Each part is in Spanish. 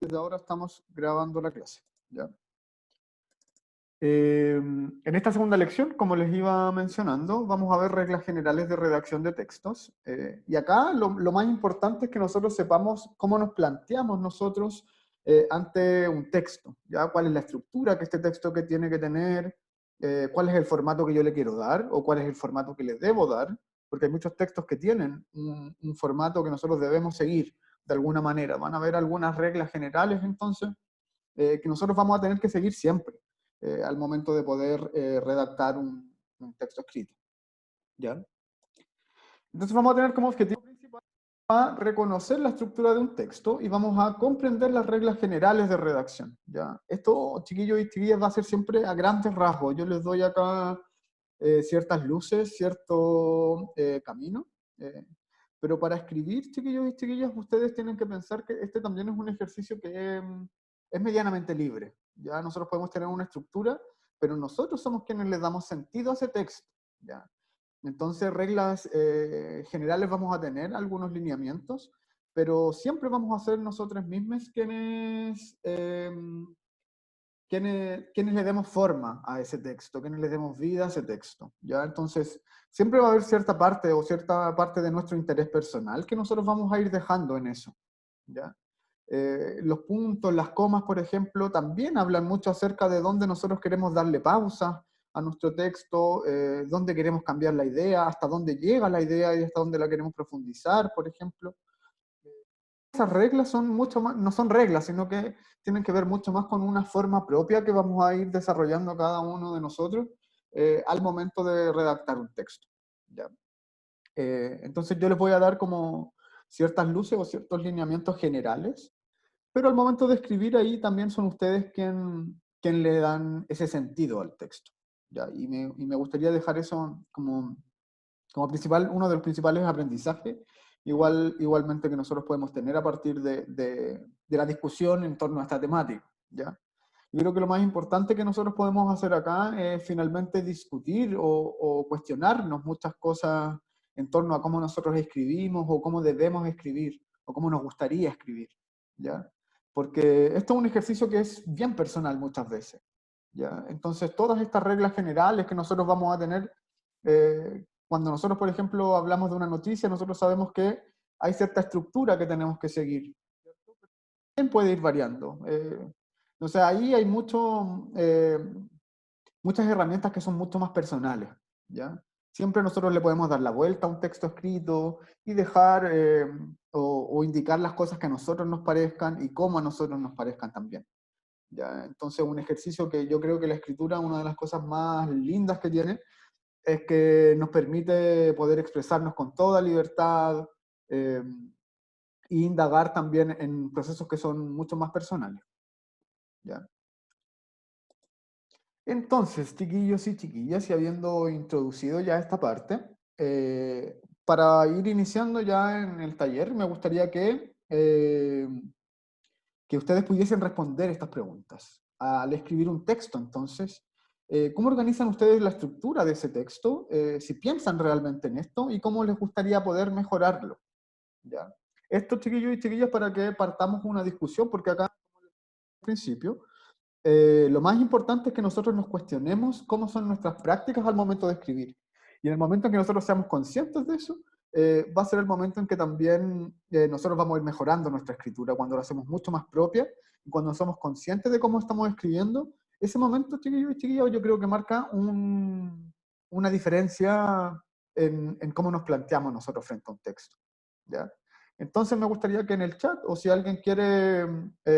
Desde ahora estamos grabando la clase, ¿ya? En esta segunda lección, como les iba mencionando, vamos a ver reglas generales de redacción de textos. Y acá lo más importante es que nosotros sepamos cómo nos planteamos nosotros ante un texto, ¿ya? ¿Cuál es la estructura que este texto que tiene que tener? ¿Cuál es el formato que yo le quiero dar? ¿O cuál es el formato que le debo dar? Porque hay muchos textos que tienen un formato que nosotros debemos seguir de alguna manera. Van a haber algunas reglas generales, entonces, que nosotros vamos a tener que seguir siempre al momento de poder redactar un texto escrito, ¿ya? Entonces vamos a tener como objetivo principal a reconocer la estructura de un texto y vamos a comprender las reglas generales de redacción, ¿ya? Esto, chiquillos y chiquillas, va a ser siempre a grandes rasgos. Yo les doy acá ciertas luces, cierto camino, eh, pero para escribir, chiquillos y chiquillas, ustedes tienen que pensar que este también es un ejercicio que es medianamente libre. Ya nosotros podemos tener una estructura, pero nosotros somos quienes le damos sentido a ese texto. ¿Ya? Entonces, reglas generales vamos a tener, algunos lineamientos, pero siempre vamos a ser nosotros mismos quienes le demos forma a ese texto, quienes le demos vida a ese texto, ¿ya? Entonces, siempre va a haber cierta parte o cierta parte de nuestro interés personal que nosotros vamos a ir dejando en eso, ¿ya? Los puntos, las comas, por ejemplo, también hablan mucho acerca de dónde nosotros queremos darle pausa a nuestro texto, dónde queremos cambiar la idea, hasta dónde llega la idea y hasta dónde la queremos profundizar, por ejemplo. Esas reglas son mucho más, no son reglas, sino que tienen que ver mucho más con una forma propia que vamos a ir desarrollando cada uno de nosotros al momento de redactar un texto. ¿Ya? Entonces yo les voy a dar como ciertas luces o ciertos lineamientos generales, pero al momento de escribir ahí también son ustedes quien le dan ese sentido al texto. ¿Ya? Y me gustaría dejar eso como principal, uno de los principales aprendizajes, igualmente que nosotros podemos tener a partir de la discusión en torno a esta temática, ¿ya? Yo creo que lo más importante que nosotros podemos hacer acá es finalmente discutir o cuestionarnos muchas cosas en torno a cómo nosotros escribimos o cómo debemos escribir o cómo nos gustaría escribir, ¿ya? Porque esto es un ejercicio que es bien personal muchas veces, ¿ya? Entonces, todas estas reglas generales que nosotros vamos a tener, cuando nosotros, por ejemplo, hablamos de una noticia, nosotros sabemos que hay cierta estructura que tenemos que seguir. También puede ir variando. O sea, ahí hay muchas herramientas que son mucho más personales, ¿ya? Siempre nosotros le podemos dar la vuelta a un texto escrito y dejar o indicar las cosas que a nosotros nos parezcan y cómo a nosotros nos parezcan también. ¿Ya? Entonces, un ejercicio que yo creo que la escritura, una de las cosas más lindas que tiene, es que nos permite poder expresarnos con toda libertad eh, e indagar también en procesos que son mucho más personales. ¿Ya? Entonces, chiquillos y chiquillas, y habiendo introducido ya esta parte, para ir iniciando ya en el taller, me gustaría que ustedes pudiesen responder estas preguntas. Al escribir un texto, entonces, ¿cómo organizan ustedes la estructura de ese texto? Si piensan realmente en esto y cómo les gustaría poder mejorarlo. ¿Ya? Esto, chiquillos y chiquillas, para que partamos una discusión, porque acá, al principio, lo más importante es que nosotros nos cuestionemos cómo son nuestras prácticas al momento de escribir. Y en el momento en que nosotros seamos conscientes de eso, va a ser el momento en que también nosotros vamos a ir mejorando nuestra escritura, cuando lo hacemos mucho más propia, y cuando somos conscientes de cómo estamos escribiendo, ese momento, chiquillos y chiquillas, yo creo que marca una diferencia en cómo nos planteamos nosotros frente a un texto. ¿Ya? Entonces me gustaría que en el chat, o si alguien quiere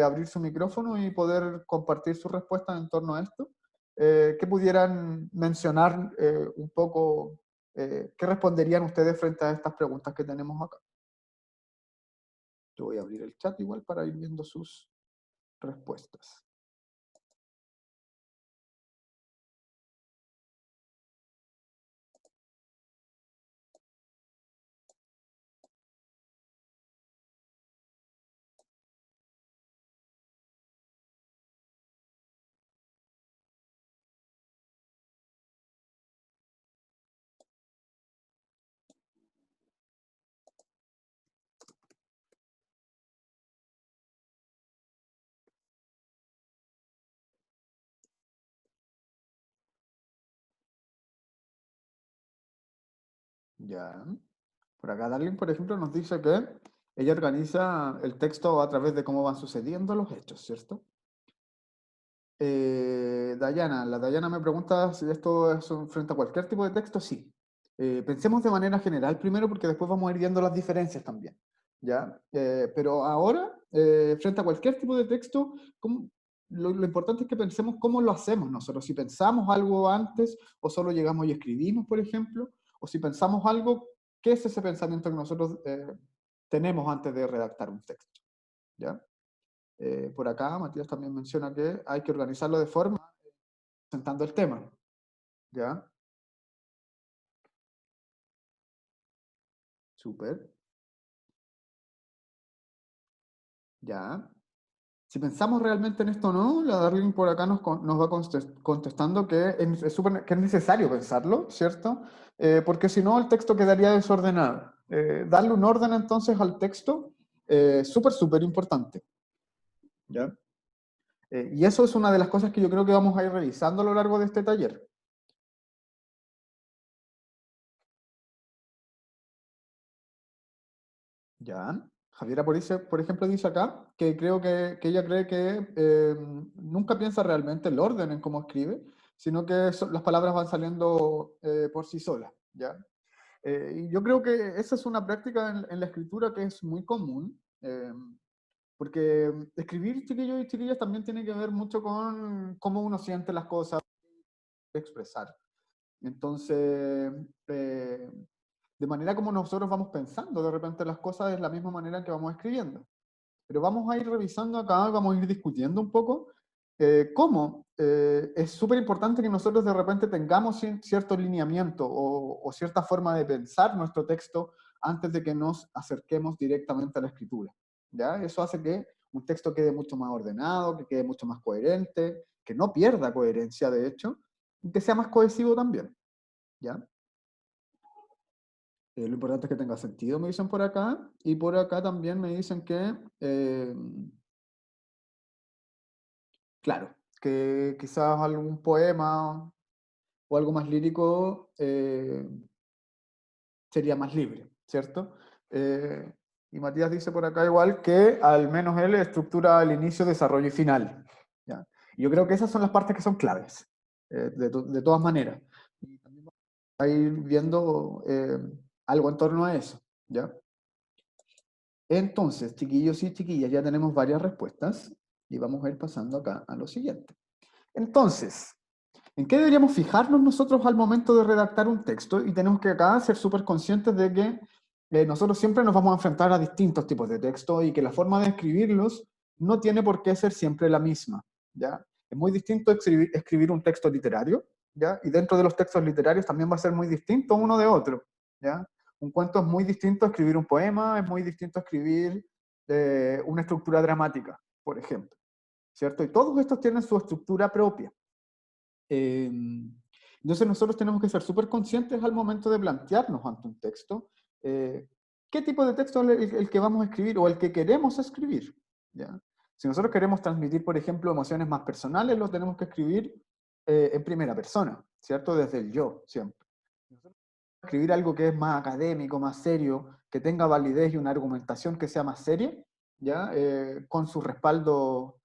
abrir su micrófono y poder compartir su respuesta en torno a esto, que pudieran mencionar un poco qué responderían ustedes frente a estas preguntas que tenemos acá. Yo voy a abrir el chat igual para ir viendo sus respuestas. Ya. Por acá Darling, por ejemplo, nos dice que ella organiza el texto a través de cómo van sucediendo los hechos, ¿cierto? La Dayana me pregunta si esto es frente a cualquier tipo de texto. Sí. Pensemos de manera general primero porque después vamos a ir viendo las diferencias también, ¿ya? Pero ahora, frente a cualquier tipo de texto, lo importante es que pensemos cómo lo hacemos nosotros. Si pensamos algo antes o solo llegamos y escribimos, por ejemplo, o si pensamos algo, ¿qué es ese pensamiento que nosotros tenemos antes de redactar un texto? ¿Ya? Por acá Matías también menciona que hay que organizarlo de forma presentando el tema, ¿ya? Súper, ¿ya? Si pensamos realmente en esto o no, la Darling por acá nos va contestando que que es necesario pensarlo, ¿cierto? Porque si no, el texto quedaría desordenado. Darle un orden entonces al texto, súper importante, ¿ya? Y eso es una de las cosas que yo creo que vamos a ir revisando a lo largo de este taller. Ya. Javiera, por ejemplo, dice acá que creo que ella cree que nunca piensa realmente el orden en cómo escribe, sino que las palabras van saliendo por sí solas, ¿ya? Y yo creo que esa es una práctica en la escritura que es muy común, porque escribir, chiquillos y chiquillas, también tiene que ver mucho con cómo uno siente las cosas, expresar. Entonces, de manera como nosotros vamos pensando de repente las cosas es la misma manera en que vamos escribiendo. Pero vamos a ir revisando acá, vamos a ir discutiendo un poco cómo es súper importante que nosotros de repente tengamos cierto lineamiento o cierta forma de pensar nuestro texto antes de que nos acerquemos directamente a la escritura. ¿Ya? Eso hace que un texto quede mucho más ordenado, que quede mucho más coherente, que no pierda coherencia, de hecho, y que sea más cohesivo también. ¿Ya? Lo importante es que tenga sentido, me dicen por acá, y por acá también me dicen que claro, que quizás algún poema o algo más lírico sería más libre, ¿cierto? Eh, y Matías dice por acá igual que al menos él estructura el inicio, desarrollo y final. ¿Ya? Y yo creo que esas son las partes que son claves, de todas maneras. Y también vamos a ir viendo algo en torno a eso, ¿ya? Entonces, chiquillos y chiquillas, ya tenemos varias respuestas y vamos a ir pasando acá a lo siguiente. Entonces, ¿en qué deberíamos fijarnos nosotros al momento de redactar un texto? Y tenemos que acá ser súper conscientes de que nosotros siempre nos vamos a enfrentar a distintos tipos de textos y que la forma de escribirlos no tiene por qué ser siempre la misma, ¿ya? Es muy distinto escribir un texto literario, ¿ya? Y dentro de los textos literarios también va a ser muy distinto uno de otro, ¿ya? Un cuento es muy distinto a escribir un poema, es muy distinto a escribir una estructura dramática, por ejemplo, ¿cierto? Y todos estos tienen su estructura propia. Eh, entonces nosotros tenemos que ser súper conscientes al momento de plantearnos ante un texto qué tipo de texto es el que vamos a escribir o el que queremos escribir. ¿Ya? Si nosotros queremos transmitir, por ejemplo, emociones más personales, lo tenemos que escribir en primera persona, ¿cierto? Desde el yo, siempre. Si nosotros queremos escribir algo que es más académico, más serio, que tenga validez y una argumentación que sea más seria, ¿ya? Con su respaldo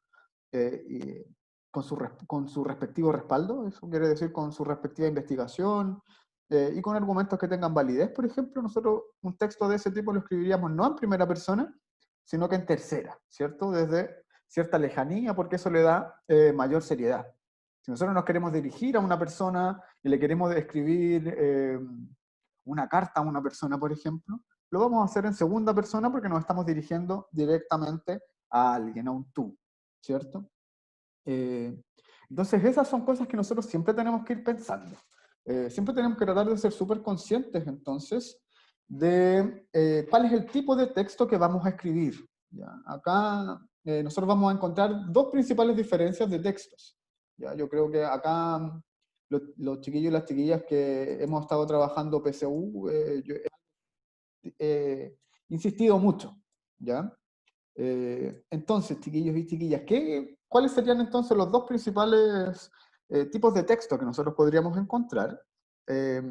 con su respectivo respaldo, eso quiere decir con su respectiva investigación y con argumentos que tengan validez, por ejemplo, nosotros un texto de ese tipo lo escribiríamos no en primera persona, sino que en tercera, ¿cierto? Desde cierta lejanía, porque eso le da mayor seriedad. Si nosotros nos queremos dirigir a una persona y le queremos escribir una carta a una persona, por ejemplo, lo vamos a hacer en segunda persona porque nos estamos dirigiendo directamente a alguien, a un tú, ¿cierto? Eh, entonces, esas son cosas que nosotros siempre tenemos que ir pensando. Siempre tenemos que tratar de ser súper conscientes, entonces, de cuál es el tipo de texto que vamos a escribir. ¿Ya? Acá nosotros vamos a encontrar dos principales diferencias de textos. ¿Ya? Yo creo que acá los chiquillos y las chiquillas que hemos estado trabajando PSU, yo he insistido mucho. ¿Ya? Entonces, chiquillos y chiquillas, ¿cuáles serían entonces los dos principales tipos de texto que nosotros podríamos encontrar? Eh,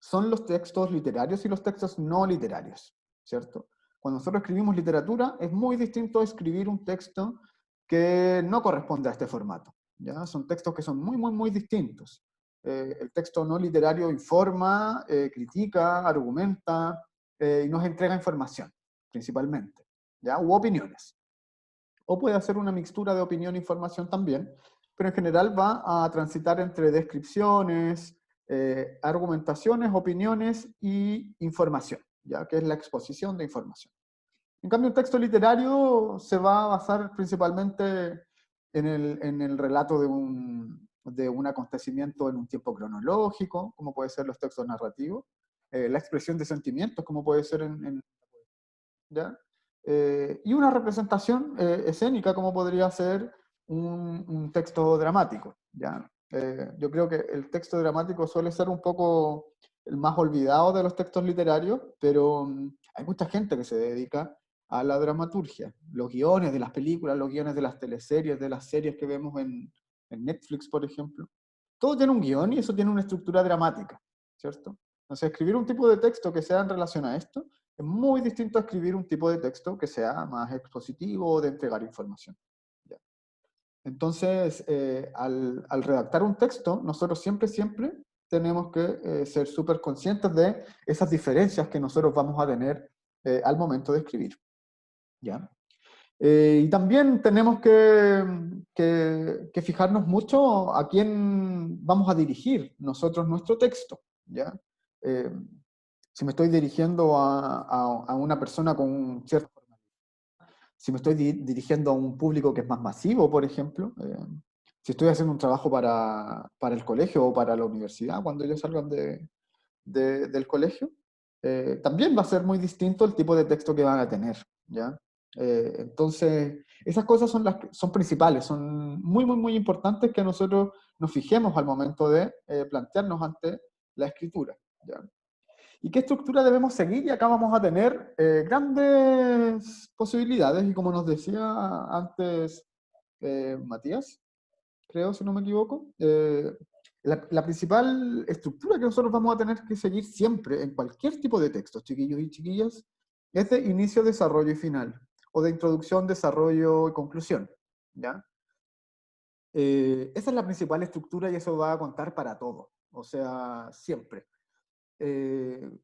son los textos literarios y los textos no literarios, ¿cierto? Cuando nosotros escribimos literatura, es muy distinto a escribir un texto que no corresponde a este formato, ¿ya? Son textos que son muy, muy, muy distintos. El texto no literario informa, critica, argumenta y nos entrega información, principalmente, ¿ya? U opiniones. O puede hacer una mixtura de opinión e información también, pero en general va a transitar entre descripciones, argumentaciones, opiniones y información, ya que es la exposición de información. En cambio, un texto literario se va a basar principalmente en el relato de un acontecimiento en un tiempo cronológico, como puede ser los textos narrativos, la expresión de sentimientos, como puede ser ¿ya? Y una representación escénica, como podría ser un texto dramático, ¿ya? Yo creo que el texto dramático suele ser un poco el más olvidado de los textos literarios, pero hay mucha gente que se dedica a la dramaturgia. Los guiones de las películas, los guiones de las teleseries, de las series que vemos en Netflix, por ejemplo. Todo tiene un guión y eso tiene una estructura dramática, ¿cierto? Entonces, escribir un tipo de texto que sea en relación a esto es muy distinto a escribir un tipo de texto que sea más expositivo o de entregar información. ¿Ya? Entonces, al redactar un texto, nosotros siempre, siempre tenemos que ser súper conscientes de esas diferencias que nosotros vamos a tener al momento de escribir. ¿Ya? Y también tenemos que fijarnos mucho a quién vamos a dirigir nosotros nuestro texto. ¿Ya? Eh, si me estoy dirigiendo a una persona con un cierto... Si me estoy dirigiendo a un público que es más masivo, por ejemplo, si estoy haciendo un trabajo para el colegio o para la universidad, cuando ellos salgan del colegio, también va a ser muy distinto el tipo de texto que van a tener, ¿ya? Entonces, esas cosas son las que son principales, son muy, muy, muy importantes que nosotros nos fijemos al momento de plantearnos ante la escritura, ¿ya? ¿Y qué estructura debemos seguir? Y acá vamos a tener grandes posibilidades, y como nos decía antes Matías, creo, si no me equivoco, la principal estructura que nosotros vamos a tener que seguir siempre en cualquier tipo de texto, chiquillos y chiquillas, es de inicio, desarrollo y final, o de introducción, desarrollo y conclusión, ¿ya? Esa es la principal estructura y eso va a contar para todo, o sea, siempre.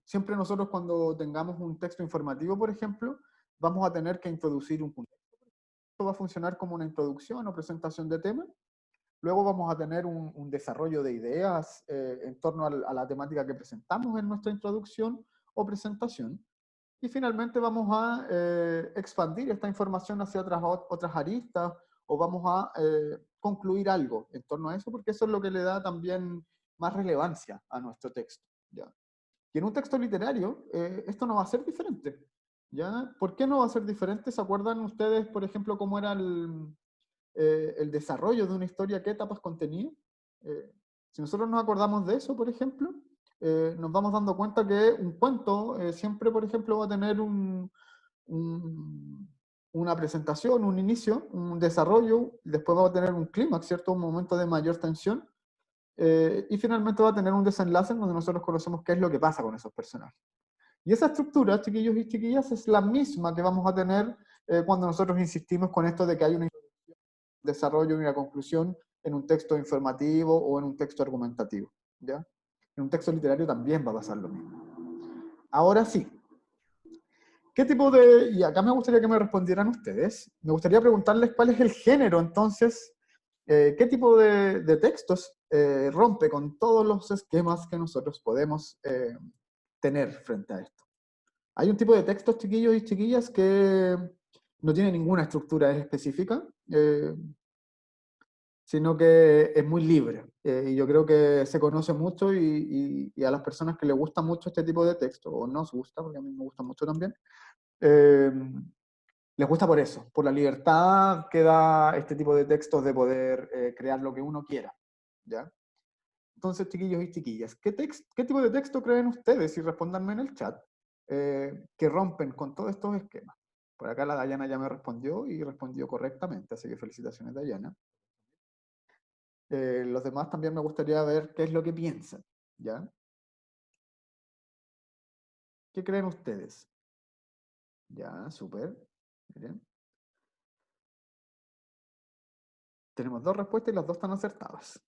Siempre nosotros cuando tengamos un texto informativo, por ejemplo, vamos a tener que introducir un punto. Esto va a funcionar como una introducción o presentación de tema. Luego vamos a tener un desarrollo de ideas en torno a la temática que presentamos en nuestra introducción o presentación. Y finalmente vamos a expandir esta información hacia otras aristas o vamos a concluir algo en torno a eso, porque eso es lo que le da también más relevancia a nuestro texto. ¿Ya? Y en un texto literario, esto no va a ser diferente. ¿Ya? ¿Por qué no va a ser diferente? ¿Se acuerdan ustedes, por ejemplo, cómo era el desarrollo de una historia, qué etapas contenía? Eh, si nosotros nos acordamos de eso, por ejemplo, nos vamos dando cuenta que un cuento siempre, por ejemplo, va a tener una presentación, un inicio, un desarrollo, y después va a tener un clímax, ¿cierto? Un momento de mayor tensión, y finalmente va a tener un desenlace en donde nosotros conocemos qué es lo que pasa con esos personajes. Y esa estructura, chiquillos y chiquillas, es la misma que vamos a tener cuando nosotros insistimos con esto de que hay un desarrollo y una conclusión en un texto informativo o en un texto argumentativo. ¿Ya? En un texto literario también va a pasar lo mismo. Ahora sí, ¿qué tipo de...? Y acá me gustaría que me respondieran ustedes. Me gustaría preguntarles cuál es el género, entonces, qué tipo de textos rompe con todos los esquemas que nosotros podemos tener frente a esto. Hay un tipo de textos, chiquillos y chiquillas, que no tiene ninguna estructura específica, sino que es muy libre. Y yo creo que se conoce mucho y a las personas que les gusta mucho este tipo de texto, o nos gusta, porque a mí me gusta mucho también, eh, les gusta por eso, por la libertad que da este tipo de textos de poder crear lo que uno quiera. ¿Ya? Entonces, chiquillos y chiquillas, ¿qué tipo de texto creen ustedes? Y respóndanme en el chat, que rompen con todos estos esquemas. Por acá la Dayana ya me respondió y respondió correctamente, así que felicitaciones, Dayana. Los demás también me gustaría ver qué es lo que piensan, ¿ya? ¿Qué creen ustedes? Ya, súper. Miren. Tenemos dos respuestas y las dos están acertadas.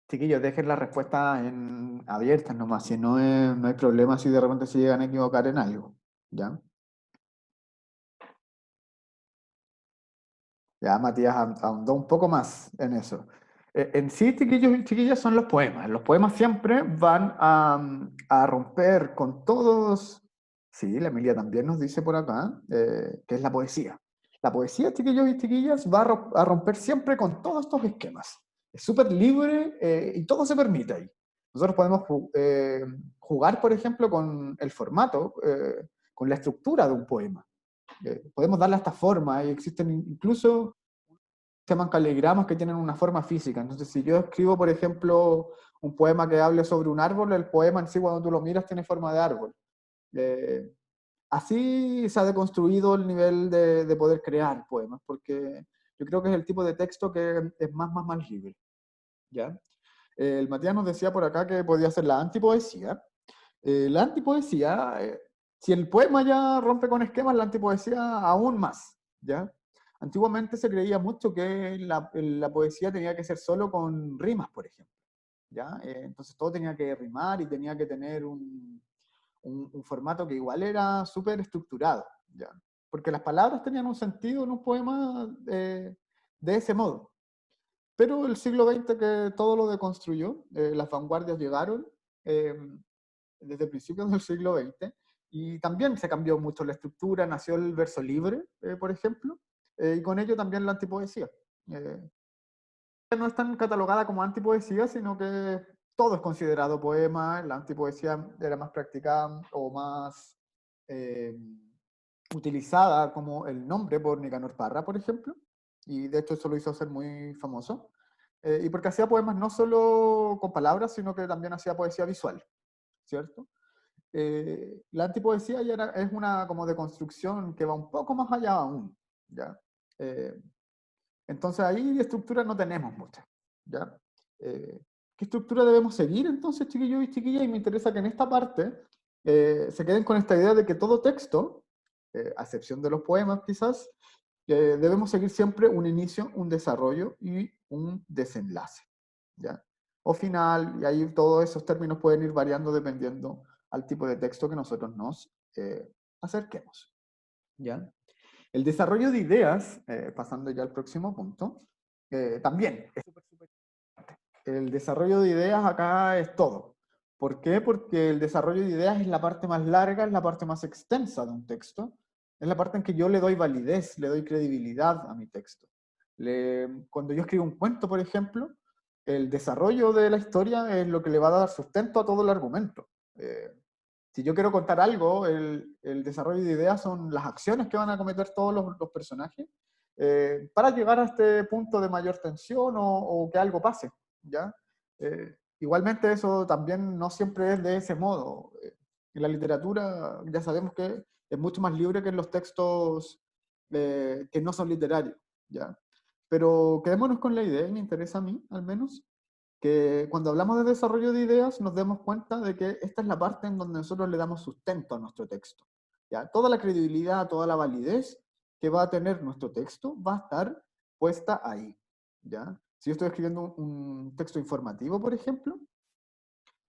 Chiquillos, dejen las respuestas abiertas nomás, si no, no hay problema si de repente se llegan a equivocar en algo. ¿Ya? Ya Matías ahondó un poco más en eso. En sí, chiquillos y chiquillas, son los poemas. Los poemas siempre van a romper con todos. Sí, la Emilia también nos dice por acá que es la poesía. La poesía, chiquillos y chiquillas, va a romper siempre con todos estos esquemas. Es súper libre y todo se permite ahí. Nosotros podemos jugar, por ejemplo, con el formato, con la estructura de un poema. Podemos darle esta forma y existen incluso se llaman caligramas que tienen una forma física. Entonces, si yo escribo, por ejemplo, un poema que hable sobre un árbol, el poema en sí, cuando tú lo miras, tiene forma de árbol. Eh, Así se ha deconstruido el nivel de poder crear poemas, porque yo creo que es el tipo de texto que es más libre. ¿Ya? El Matías nos decía por acá que podía ser la antipoesía. La antipoesía, si el poema ya rompe con esquemas, la antipoesía aún más, ¿ya? Antiguamente se creía mucho que la poesía tenía que ser solo con rimas, por ejemplo, ¿ya? Entonces todo tenía que rimar y tenía que tener un formato que igual era súper estructurado, ¿ya? Porque las palabras tenían un sentido en un poema de ese modo. Pero el siglo XX que todo lo deconstruyó, las vanguardias llegaron, eh, desde principios del siglo XX, y también se cambió mucho la estructura, nació el verso libre, por ejemplo, y con ello también la antipoesía. Eh, no es tan catalogada como antipoesía, sino que todo es considerado poema, la antipoesía era más practicada o más eh, utilizada como el nombre por Nicanor Parra, por ejemplo, y de hecho eso lo hizo ser muy famoso, y porque hacía poemas no solo con palabras, sino que también hacía poesía visual, ¿cierto? La antipoesía ya es una como deconstrucción que va un poco más allá aún, ¿ya? Eh, entonces ahí de estructura no tenemos mucha, ¿ya? ¿Qué estructura debemos seguir entonces, chiquillos y chiquillas? Y me interesa que en esta parte se queden con esta idea de que todo texto, a excepción de los poemas quizás, debemos seguir siempre un inicio, un desarrollo y un desenlace, ¿ya? O final, y ahí todos esos términos pueden ir variando dependiendo al tipo de texto que nosotros nos acerquemos, ¿ya? El desarrollo de ideas, pasando ya al próximo punto, también es súper importante. El desarrollo de ideas acá es todo. ¿Por qué? Porque el desarrollo de ideas es la parte más larga, es la parte más extensa de un texto, es la parte en que yo le doy validez, le doy credibilidad a mi texto. Cuando yo escribo un cuento, por ejemplo, el desarrollo de la historia es lo que le va a dar sustento a todo el argumento. Si yo quiero contar algo, el desarrollo de ideas son las acciones que van a cometer todos los personajes para llegar a este punto de mayor tensión o que algo pase, ¿ya? Igualmente eso también no siempre es de ese modo. En la literatura ya sabemos que es mucho más libre que en los textos que no son literarios, ¿ya? Pero quedémonos con la idea, y me interesa a mí al menos, que cuando hablamos de desarrollo de ideas nos demos cuenta de que esta es la parte en donde nosotros le damos sustento a nuestro texto. ¿Ya? Toda la credibilidad, toda la validez que va a tener nuestro texto va a estar puesta ahí. ¿Ya? Si yo estoy escribiendo un texto informativo, por ejemplo,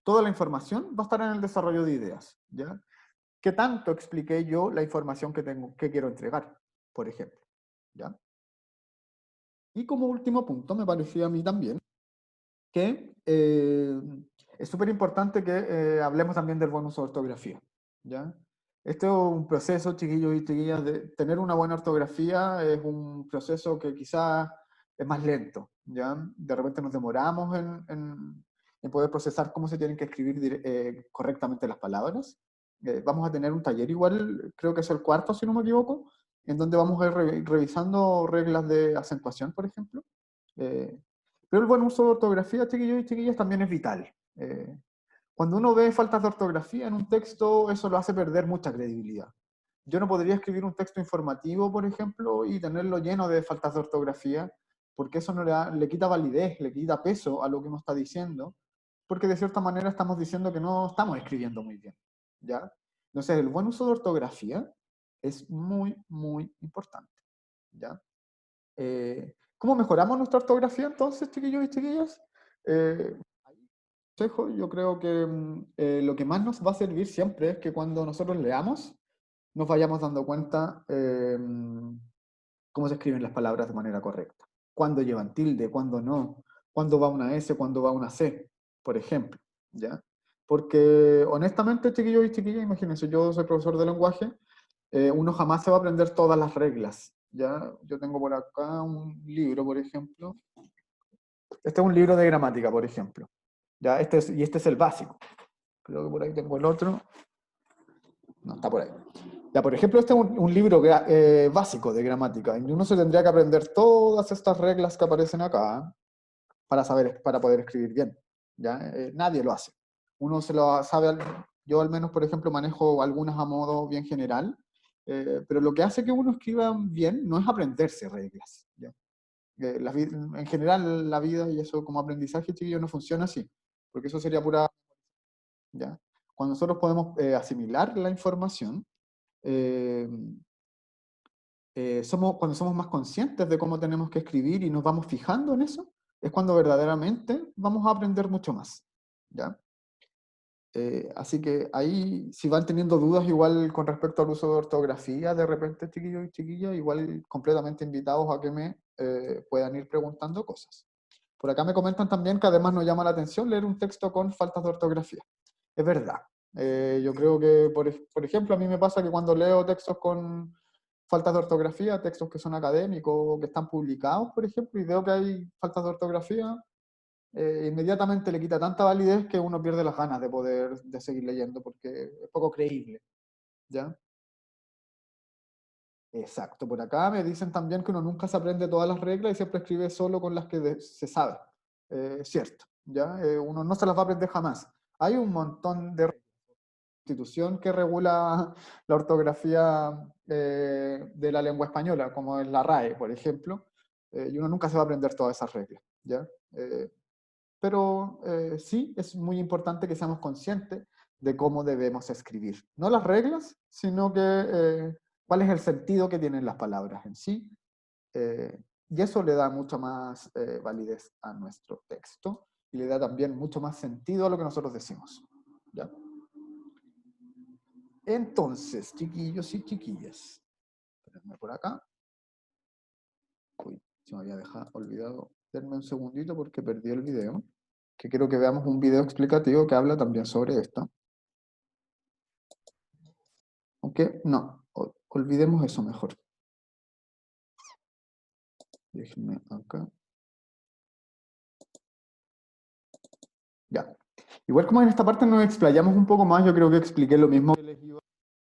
toda la información va a estar en el desarrollo de ideas. ¿Ya? ¿Qué tanto expliqué yo la información que quiero entregar, por ejemplo? ¿Ya? Y como último punto, me parecía a mí también que es súper importante que hablemos también del buen uso de ortografía, ¿ya? Esto es un proceso, chiquillos y chiquillas, de tener una buena ortografía es un proceso que quizás es más lento, ¿ya? De repente nos demoramos en poder procesar cómo se tienen que escribir correctamente las palabras. Vamos a tener un taller igual, creo que es el cuarto, si no me equivoco, en donde vamos a ir revisando reglas de acentuación, por ejemplo. Eh, pero el buen uso de ortografía, chiquillos y chiquillas, también es vital. Cuando uno ve faltas de ortografía en un texto, eso lo hace perder mucha credibilidad. Yo no podría escribir un texto informativo, por ejemplo, y tenerlo lleno de faltas de ortografía, porque eso no le quita validez, le quita peso a lo que uno está diciendo. porque de cierta manera estamos diciendo que no estamos escribiendo muy bien, ¿ya? Entonces, el buen uso de ortografía es muy, muy importante, ¿ya? ¿Cómo mejoramos nuestra ortografía entonces, chiquillos y chiquillas? Eh, Consejo, yo creo que lo que más nos va a servir siempre es que cuando nosotros leamos, nos vayamos dando cuenta cómo se escriben las palabras de manera correcta. Cuándo llevan tilde, cuándo no, cuándo va una S, cuándo va una C, por ejemplo, ¿ya? Porque honestamente, chiquillos y chiquillas, imagínense, yo soy profesor de lenguaje, uno jamás se va a aprender todas las reglas, ¿ya? Yo tengo por acá un libro, por ejemplo. Este es un libro de gramática, por ejemplo. ¿Ya? Y este es el básico. Creo que por ahí tengo el otro. No, está por ahí. Ya, por ejemplo, este es un libro básico de gramática. Y uno se tendría que aprender todas estas reglas que aparecen acá para saber, para poder escribir bien. ¿Ya? Nadie lo hace. Uno se lo sabe, yo al menos, por ejemplo, manejo algunas a modo bien general, pero lo que hace que uno escriba bien no es aprenderse reglas. ¿Ya? En general, la vida y eso como aprendizaje, chiquillo, no funciona así, porque eso sería pura... ¿Ya? Cuando nosotros podemos asimilar la información, eh, cuando somos más conscientes de cómo tenemos que escribir y nos vamos fijando en eso, es cuando verdaderamente vamos a aprender mucho más. ¿Ya? Así que ahí, si van teniendo dudas igual con respecto al uso de ortografía, de repente, chiquillos y chiquillas, igual completamente invitados a que me puedan ir preguntando cosas. Por acá me comentan también que además nos llama la atención leer un texto con faltas de ortografía. Es verdad. Yo creo que, por ejemplo, a mí me pasa que cuando leo textos con faltas de ortografía, textos que son académicos, que están publicados, por ejemplo, y veo que hay faltas de ortografía, inmediatamente le quita tanta validez que uno pierde las ganas de poder de seguir leyendo, porque es poco creíble, ¿ya? Exacto. Por acá me dicen también que uno nunca se aprende todas las reglas y siempre escribe solo con las que se sabe. Cierto, ¿ya? Uno no se las va a aprender jamás. Hay un montón de institución que regula la ortografía de la lengua española, como es la RAE, por ejemplo, y uno nunca se va a aprender todas esas reglas, ¿ya? Pero sí es muy importante que seamos conscientes de cómo debemos escribir. No las reglas, sino que cuál es el sentido que tienen las palabras en sí. Y eso le da mucha más validez a nuestro texto y le da también mucho más sentido a lo que nosotros decimos. ¿Ya? Entonces, chiquillos y chiquillas, espérenme por acá. Uy, se me había dejado olvidado. Denme un segundito porque perdí el video. Que quiero que veamos un video explicativo que habla también sobre esto. Aunque no, olvidemos eso mejor. Déjenme acá. Ya. Igual como en esta parte nos explayamos un poco más, yo creo que expliqué lo mismo que les iba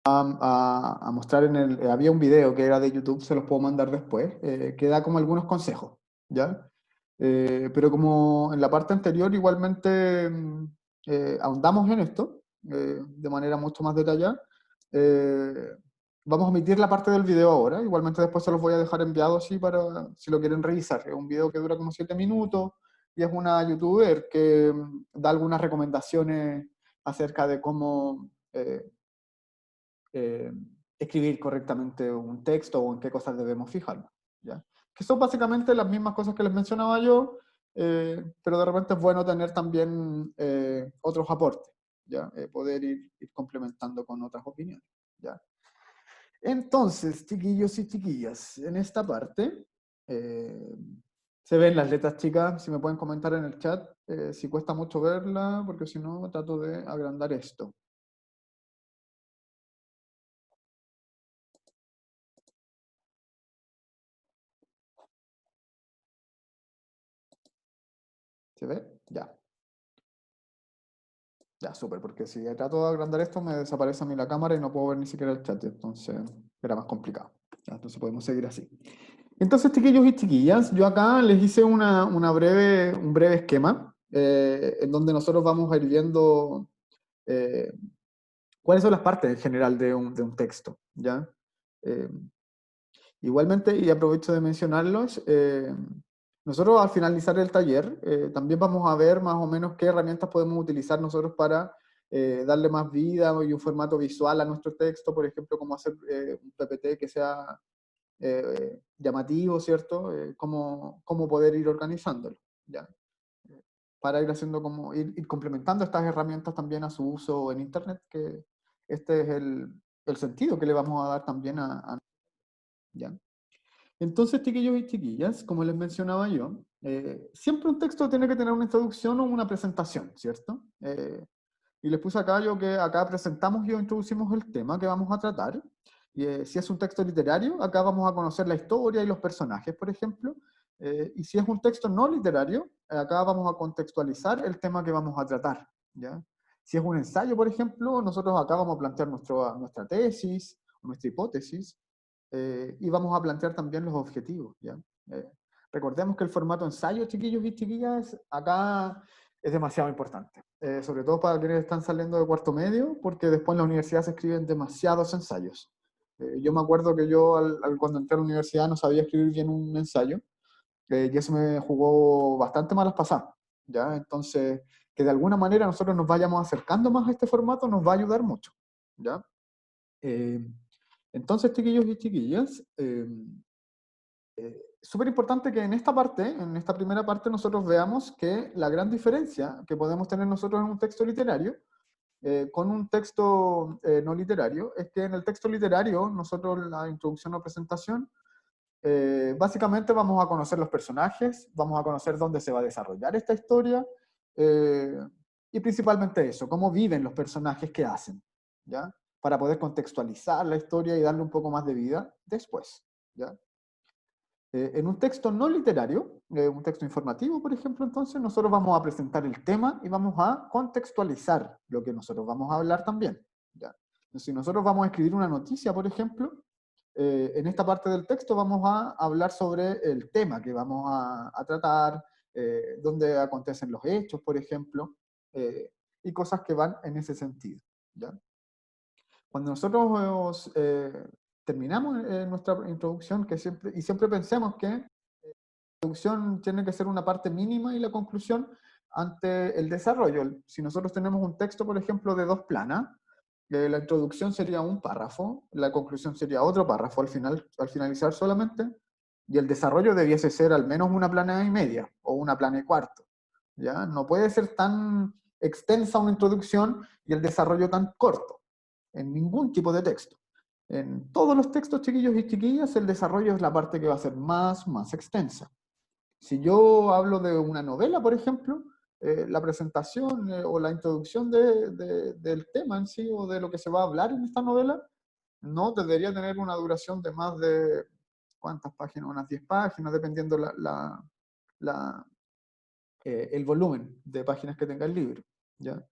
a mostrar en el... había un video que era de YouTube, se los puedo mandar después, que da como algunos consejos, ¿ya? Pero como en la parte anterior igualmente ahondamos en esto de manera mucho más detallada, eh, vamos a omitir la parte del video ahora, igualmente después se los voy a dejar enviados así para si lo quieren revisar. Es un video que dura como 7 minutos y es una youtuber que da algunas recomendaciones acerca de cómo eh, escribir correctamente un texto o en qué cosas debemos fijarnos, ¿ya? Que son básicamente las mismas cosas que les mencionaba yo, pero de repente es bueno tener también otros aportes, ¿ya? Poder ir complementando con otras opiniones, ¿ya? Entonces, chiquillos y chiquillas, en esta parte eh, se ven las letras chicas, si me pueden comentar en el chat si cuesta mucho verla, porque si no trato de agrandar esto. ¿Se ve? Ya. Ya, súper, porque si trato de agrandar esto me desaparece a mí la cámara y no puedo ver ni siquiera el chat, entonces era más complicado. Ya, entonces podemos seguir así. Entonces, chiquillos y chiquillas, yo acá les hice un breve esquema en donde nosotros vamos a ir viendo eh, cuáles son las partes en general de un texto, ¿ya? Eh, Igualmente, y aprovecho de mencionarlos, Nosotros al finalizar el taller también vamos a ver más o menos qué herramientas podemos utilizar nosotros para darle más vida y un formato visual a nuestro texto, por ejemplo, cómo hacer un PPT que sea llamativo, ¿cierto? Cómo poder ir organizándolo, ¿ya? Para ir haciendo como, ir complementando estas herramientas también a su uso en Internet, que este es el sentido que le vamos a dar también ¿ya? Entonces, chiquillos y chiquillas, como les mencionaba yo, siempre un texto tiene que tener una introducción o una presentación, ¿cierto? Y les puse acá yo que acá presentamos y introducimos el tema que vamos a tratar. Y, si es un texto literario, acá vamos a conocer la historia y los personajes, por ejemplo. Y si es un texto no literario, acá vamos a contextualizar el tema que vamos a tratar, ¿ya? Si es un ensayo, por ejemplo, nosotros acá vamos a plantear nuestra tesis, nuestra hipótesis, y vamos a plantear también los objetivos, ¿ya? Eh, Recordemos que el formato ensayo, chiquillos y chiquillas, acá es demasiado importante, sobre todo para quienes están saliendo de cuarto medio, porque después en la universidad se escriben demasiados ensayos. Yo me acuerdo que yo cuando entré a la universidad no sabía escribir bien un ensayo, y eso me jugó bastante malas pasadas, ¿ya? Entonces, que de alguna manera nosotros nos vayamos acercando más a este formato nos va a ayudar mucho, ¿ya? Eh, entonces, chiquillos y chiquillas, súper importante que en esta parte, en esta primera parte, nosotros veamos que la gran diferencia que podemos tener nosotros en un texto literario con un texto no literario es que en el texto literario, nosotros la introducción o presentación, básicamente vamos a conocer los personajes, vamos a conocer dónde se va a desarrollar esta historia, eh, y principalmente eso, cómo viven los personajes que hacen, ¿ya? Para poder contextualizar la historia y darle un poco más de vida después, ¿ya? En un texto no literario, un texto informativo, por ejemplo, entonces nosotros vamos a presentar el tema y vamos a contextualizar lo que nosotros vamos a hablar también, ¿ya? Si nosotros vamos a escribir una noticia, por ejemplo, en esta parte del texto vamos a hablar sobre el tema que vamos a tratar, dónde acontecen los hechos, por ejemplo, y cosas que van en ese sentido, ¿ya? Cuando nosotros terminamos nuestra introducción, y siempre pensemos que la introducción tiene que ser una parte mínima y la conclusión ante el desarrollo. Si nosotros tenemos un texto, por ejemplo, de 2 planas, la introducción sería un párrafo, la conclusión sería otro párrafo al finalizar solamente, y el desarrollo debiese ser al menos 1,5 planas o 1,25 planas, ¿ya? No puede ser tan extensa una introducción y el desarrollo tan corto en ningún tipo de texto. En todos los textos, chiquillos y chiquillas, el desarrollo es la parte que va a ser más extensa. Si yo hablo de una novela, por ejemplo, la presentación o la introducción del tema en sí o de lo que se va a hablar en esta novela no debería tener una duración de más de, ¿cuántas páginas? Unas 10 páginas, dependiendo el volumen de páginas que tenga el libro, ¿ya?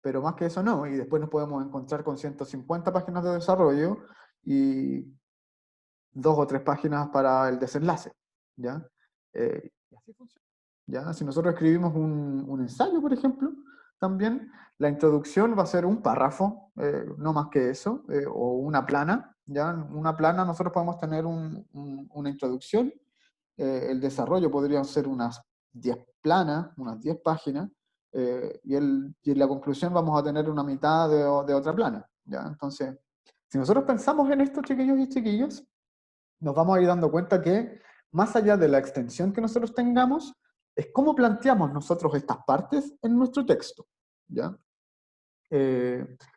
Pero más que eso no, y después nos podemos encontrar con 150 páginas de desarrollo y 2 o 3 páginas para el desenlace, ¿ya? Y así funciona, ¿ya? Si nosotros escribimos un ensayo, por ejemplo, también la introducción va a ser un párrafo, no más que eso, o una plana, ¿ya? Una plana nosotros podemos tener una introducción, el desarrollo podrían ser unas 10 planas, unas 10 páginas, y en la conclusión vamos a tener una mitad de otra plana, ¿ya? Entonces, si nosotros pensamos en esto, chiquillos y chiquillas, nos vamos a ir dando cuenta que más allá de la extensión que nosotros tengamos, es cómo planteamos nosotros estas partes en nuestro texto, ¿ya?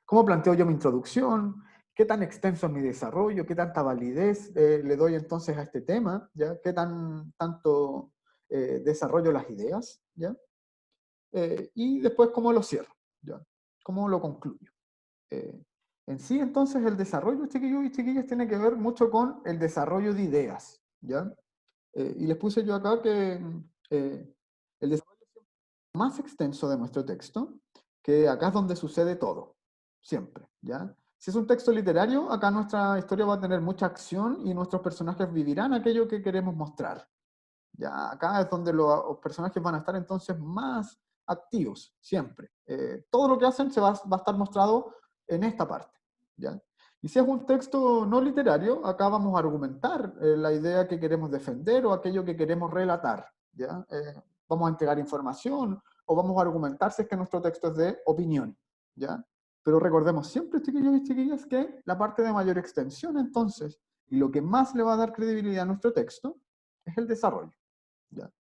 ¿Cómo planteo yo mi introducción? ¿Qué tan extenso es mi desarrollo? ¿Qué tanta validez le doy entonces a este tema? ¿Ya? ¿Qué tanto desarrollo las ideas? ¿Ya? Y después, ¿cómo lo cierro? ¿Ya? ¿Cómo lo concluyo? Eh, en sí, entonces, el desarrollo, chiquillos y chiquillas, tiene que ver mucho con el desarrollo de ideas, ¿ya? Y les puse yo acá que el desarrollo más extenso de nuestro texto, que acá es donde sucede todo, siempre, ¿ya? Si es un texto literario, acá nuestra historia va a tener mucha acción y nuestros personajes vivirán aquello que queremos mostrar, ¿ya? Acá es donde los personajes van a estar entonces más activos, siempre. Todo lo que hacen va a estar mostrado en esta parte, ¿ya? Y si es un texto no literario, acá vamos a argumentar la idea que queremos defender o aquello que queremos relatar, ¿ya? Vamos a entregar información o vamos a argumentar si es que nuestro texto es de opinión, ¿ya? Pero recordemos siempre, chiquillos y chiquillas, que la parte de mayor extensión, entonces, y lo que más le va a dar credibilidad a nuestro texto, es el desarrollo, ¿ya?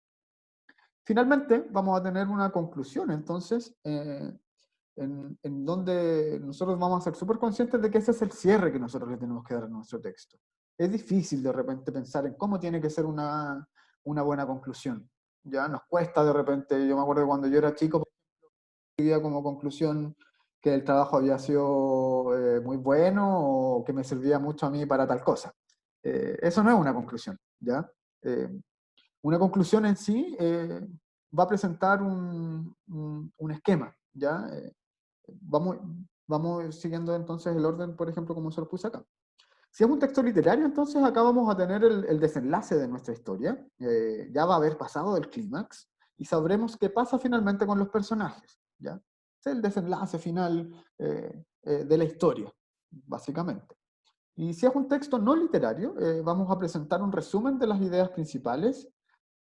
Finalmente, vamos a tener una conclusión, entonces, en donde nosotros vamos a ser súper conscientes de que ese es el cierre que nosotros le tenemos que dar a nuestro texto. Es difícil de repente pensar en cómo tiene que ser una buena conclusión. Ya nos cuesta de repente, yo me acuerdo cuando yo era chico, escribía como conclusión que el trabajo había sido muy bueno o que me servía mucho a mí para tal cosa. Eso no es una conclusión, ¿ya? Eh, una conclusión en sí va a presentar un esquema, ¿ya? Vamos, vamos siguiendo entonces el orden, por ejemplo, como se lo puse acá. Si es un texto literario, entonces acá vamos a tener el desenlace de nuestra historia. Ya va a haber pasado el clímax y sabremos qué pasa finalmente con los personajes. ¿Ya? Es el desenlace final de la historia, básicamente. Y si es un texto no literario, vamos a presentar un resumen de las ideas principales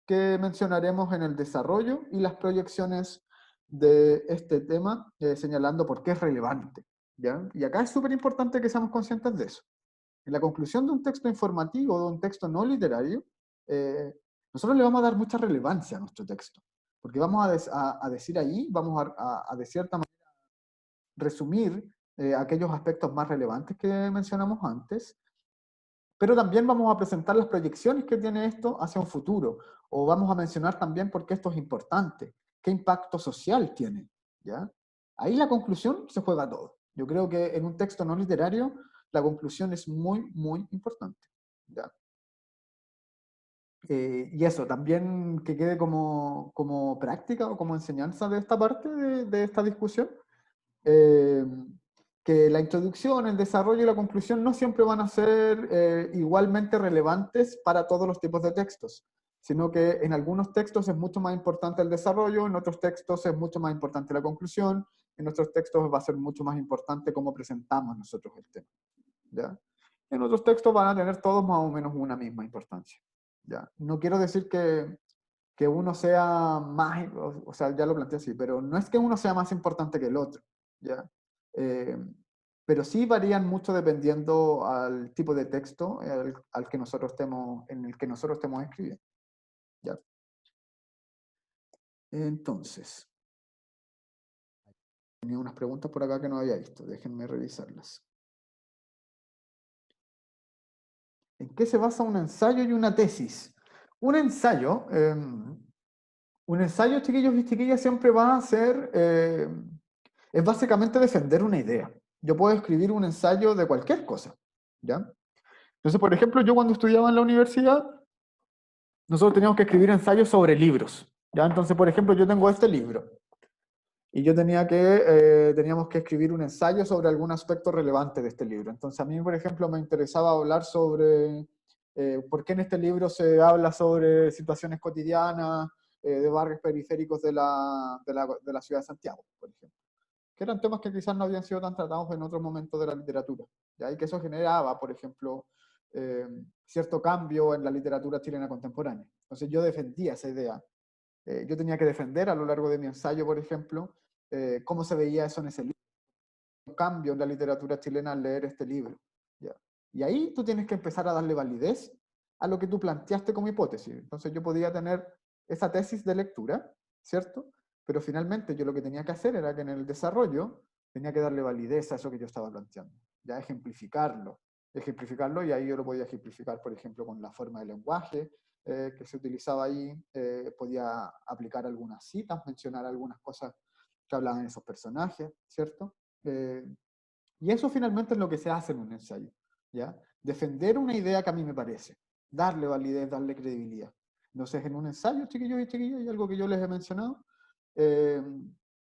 que mencionaremos en el desarrollo y las proyecciones de este tema, señalando por qué es relevante. ¿Ya? Y acá es súper importante que seamos conscientes de eso. En la conclusión de un texto informativo, de un texto no literario, eh, nosotros le vamos a dar mucha relevancia a nuestro texto, porque vamos a decir ahí, vamos de cierta manera resumir aquellos aspectos más relevantes que mencionamos antes, pero también vamos a presentar las proyecciones que tiene esto hacia un futuro, o vamos a mencionar también por qué esto es importante, qué impacto social tiene, ¿ya? Ahí la conclusión se juega todo. Yo creo que en un texto no literario la conclusión es muy, muy importante, ¿ya? Y eso, también que quede como práctica o como enseñanza de esta parte de esta discusión, eh, que la introducción, el desarrollo y la conclusión no siempre van a ser igualmente relevantes para todos los tipos de textos, sino que en algunos textos es mucho más importante el desarrollo, en otros textos es mucho más importante la conclusión, en otros textos va a ser mucho más importante cómo presentamos nosotros el tema, ¿ya? En otros textos van a tener todos más o menos una misma importancia, ¿ya? No quiero decir que uno sea más, o sea, ya lo planteé así, pero no es que uno sea más importante que el otro, ¿ya? Eh, pero sí varían mucho dependiendo al tipo de texto al que nosotros estemos, en el que nosotros estemos escribiendo, ¿ya? Entonces, tenía unas preguntas por acá que no había visto, déjenme revisarlas. ¿En qué se basa un ensayo y una tesis? Un ensayo, chiquillos y chiquillas, siempre va a ser, es básicamente defender una idea. Yo puedo escribir un ensayo de cualquier cosa, ¿ya? Entonces, por ejemplo, yo cuando estudiaba en la universidad, nosotros teníamos que escribir ensayos sobre libros, ¿ya? Entonces, por ejemplo, yo tengo este libro y yo teníamos que escribir un ensayo sobre algún aspecto relevante de este libro. Entonces, a mí, por ejemplo, me interesaba hablar sobre por qué en este libro se habla sobre situaciones cotidianas de barrios periféricos de la ciudad de Santiago, por ejemplo, que eran temas que quizás no habían sido tan tratados en otros momentos de la literatura, ¿ya? Y que eso generaba, por ejemplo, eh, cierto cambio en la literatura chilena contemporánea. Entonces yo defendía esa idea. Yo tenía que defender a lo largo de mi ensayo, por ejemplo, cómo se veía eso en ese libro, un cambio en la literatura chilena al leer este libro, ¿ya? Y ahí tú tienes que empezar a darle validez a lo que tú planteaste como hipótesis. Entonces yo podía tener esa tesis de lectura, ¿cierto? Pero finalmente yo lo que tenía que hacer era que en el desarrollo tenía que darle validez a eso que yo estaba planteando, ya ejemplificarlo, y ahí yo lo podía ejemplificar, por ejemplo, con la forma de lenguaje que se utilizaba ahí, podía aplicar algunas citas, mencionar algunas cosas que hablaban de esos personajes, ¿cierto? Eh, y eso finalmente es lo que se hace en un ensayo, ¿ya? Defender una idea que a mí me parece, darle validez, darle credibilidad. Entonces, en un ensayo, chiquillos y chiquillas, y algo que yo les he mencionado, eh,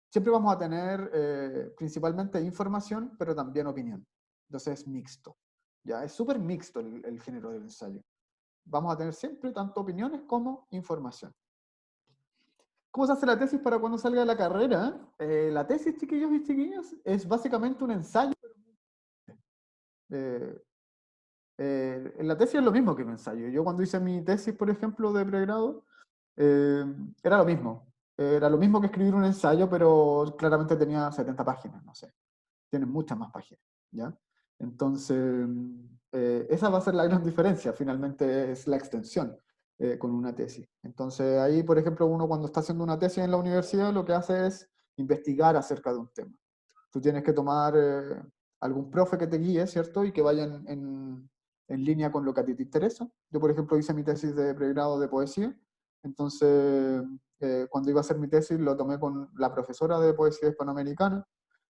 siempre vamos a tener principalmente información, pero también opinión. Entonces, es mixto, ¿ya? Es súper mixto el género del ensayo. Vamos a tener siempre tanto opiniones como información. ¿Cómo se hace la tesis para cuando salga de la carrera? La tesis, chiquillos y chiquillas, es básicamente un ensayo. Eh, en la tesis es lo mismo que un ensayo. Yo cuando hice mi tesis, por ejemplo, de pregrado, eh, era lo mismo. Era lo mismo que escribir un ensayo, pero claramente tenía 70 páginas, no sé. Tiene muchas más páginas, ¿ya? Entonces, esa va a ser la gran diferencia, finalmente es la extensión con una tesis. Entonces, ahí, por ejemplo, uno cuando está haciendo una tesis en la universidad, lo que hace es investigar acerca de un tema. Tú tienes que tomar algún profe que te guíe, ¿cierto? Y que vaya en línea con lo que a ti te interesa. Yo, por ejemplo, hice mi tesis de pregrado de poesía, entonces, cuando iba a hacer mi tesis, lo tomé con la profesora de poesía hispanoamericana,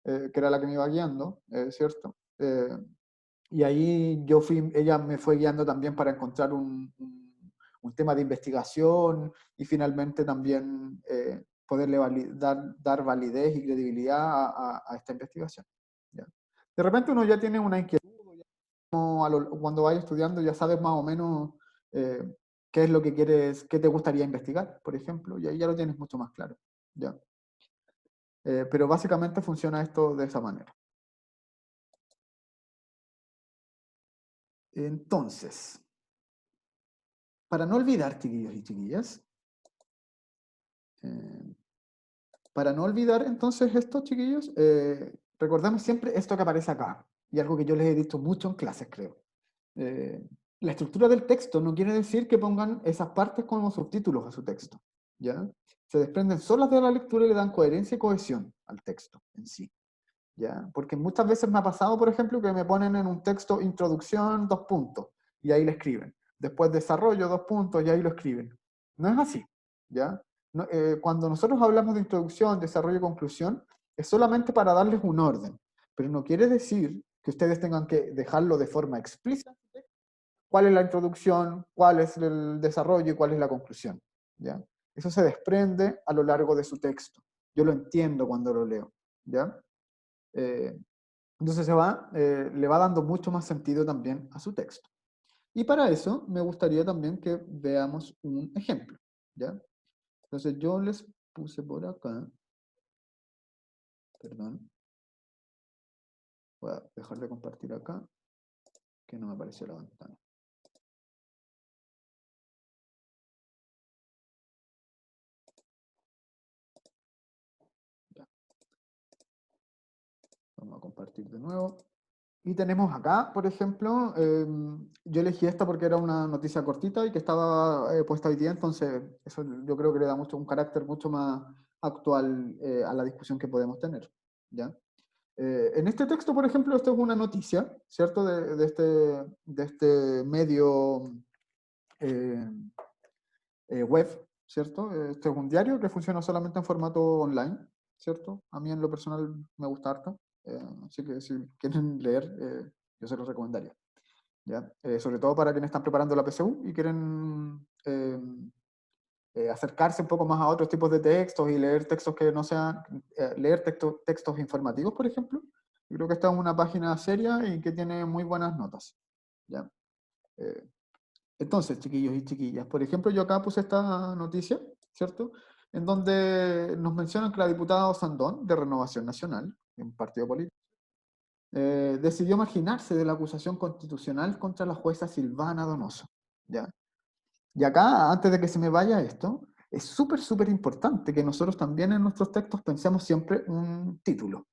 que era la que me iba guiando, ¿cierto? Y ahí ella me fue guiando también para encontrar un tema de investigación y finalmente también poderle dar validez y credibilidad a esta investigación. ¿Ya? De repente uno ya tiene una inquietud, cuando vaya estudiando ya sabes más o menos eh, qué es lo que quieres, qué te gustaría investigar, por ejemplo, y ahí ya lo tienes mucho más claro. ¿Ya? Pero básicamente funciona esto de esa manera. Entonces, para no olvidar, chiquillos y chiquillas, eh, para no olvidar entonces esto, chiquillos, recordemos siempre esto que aparece acá, y algo que yo les he dicho mucho en clases, creo. Eh, la estructura del texto no quiere decir que pongan esas partes como subtítulos a su texto, ¿ya? Se desprenden solas de la lectura y le dan coherencia y cohesión al texto en sí, ¿ya? Porque muchas veces me ha pasado, por ejemplo, que me ponen en un texto introducción, 2 puntos, y ahí le escriben. Después desarrollo, 2 puntos, y ahí lo escriben. No es así, ¿ya? Cuando nosotros hablamos de introducción, desarrollo y conclusión, es solamente para darles un orden, pero no quiere decir que ustedes tengan que dejarlo de forma explícita, cuál es la introducción, cuál es el desarrollo y cuál es la conclusión, ¿ya? Eso se desprende a lo largo de su texto. Yo lo entiendo cuando lo leo, ¿ya? Eh, entonces le va dando mucho más sentido también a su texto. Y para eso me gustaría también que veamos un ejemplo, ¿ya? Entonces yo les puse por acá, perdón, voy a dejar de compartir acá, que no me apareció la ventana. Ya. Vamos a compartir de nuevo. Y tenemos acá, por ejemplo, yo elegí esta porque era una noticia cortita y que estaba puesta hoy día, entonces eso yo creo que le da un carácter mucho más actual a la discusión que podemos tener, ¿ya? En este texto, por ejemplo, esto es una noticia, ¿cierto? De este medio eh, web, ¿cierto? Este es un diario que funciona solamente en formato online, ¿cierto? A mí en lo personal me gusta harto, así que si quieren leer, yo se los recomendaría, ¿ya? Sobre todo para quienes están preparando la PSU y quieren acercarse un poco más a otros tipos de textos y leer textos que no sean, leer textos informativos, por ejemplo. Yo creo que esta es una página seria y que tiene muy buenas notas, ¿ya? Eh, entonces, chiquillos y chiquillas, por ejemplo, yo acá puse esta noticia, ¿cierto? En donde nos mencionan que la diputada Osandón, de Renovación Nacional, un partido político, decidió marginarse de la acusación constitucional contra la jueza Silvana Donoso, ¿ya? Y acá, antes de que se me vaya esto, es súper, súper importante que nosotros también en nuestros textos pensemos siempre un título,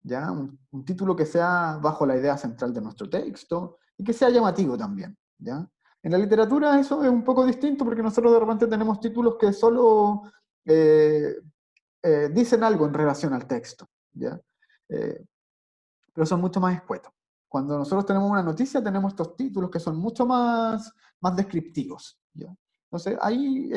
¿ya? Un título que sea bajo la idea central de nuestro texto y que sea llamativo también, ¿ya? En la literatura eso es un poco distinto porque nosotros de repente tenemos títulos que solo eh, dicen algo en relación al texto, ¿ya? Eh, pero son mucho más escuetos. Cuando nosotros tenemos una noticia, tenemos estos títulos que son mucho más descriptivos, ¿ya? Entonces ahí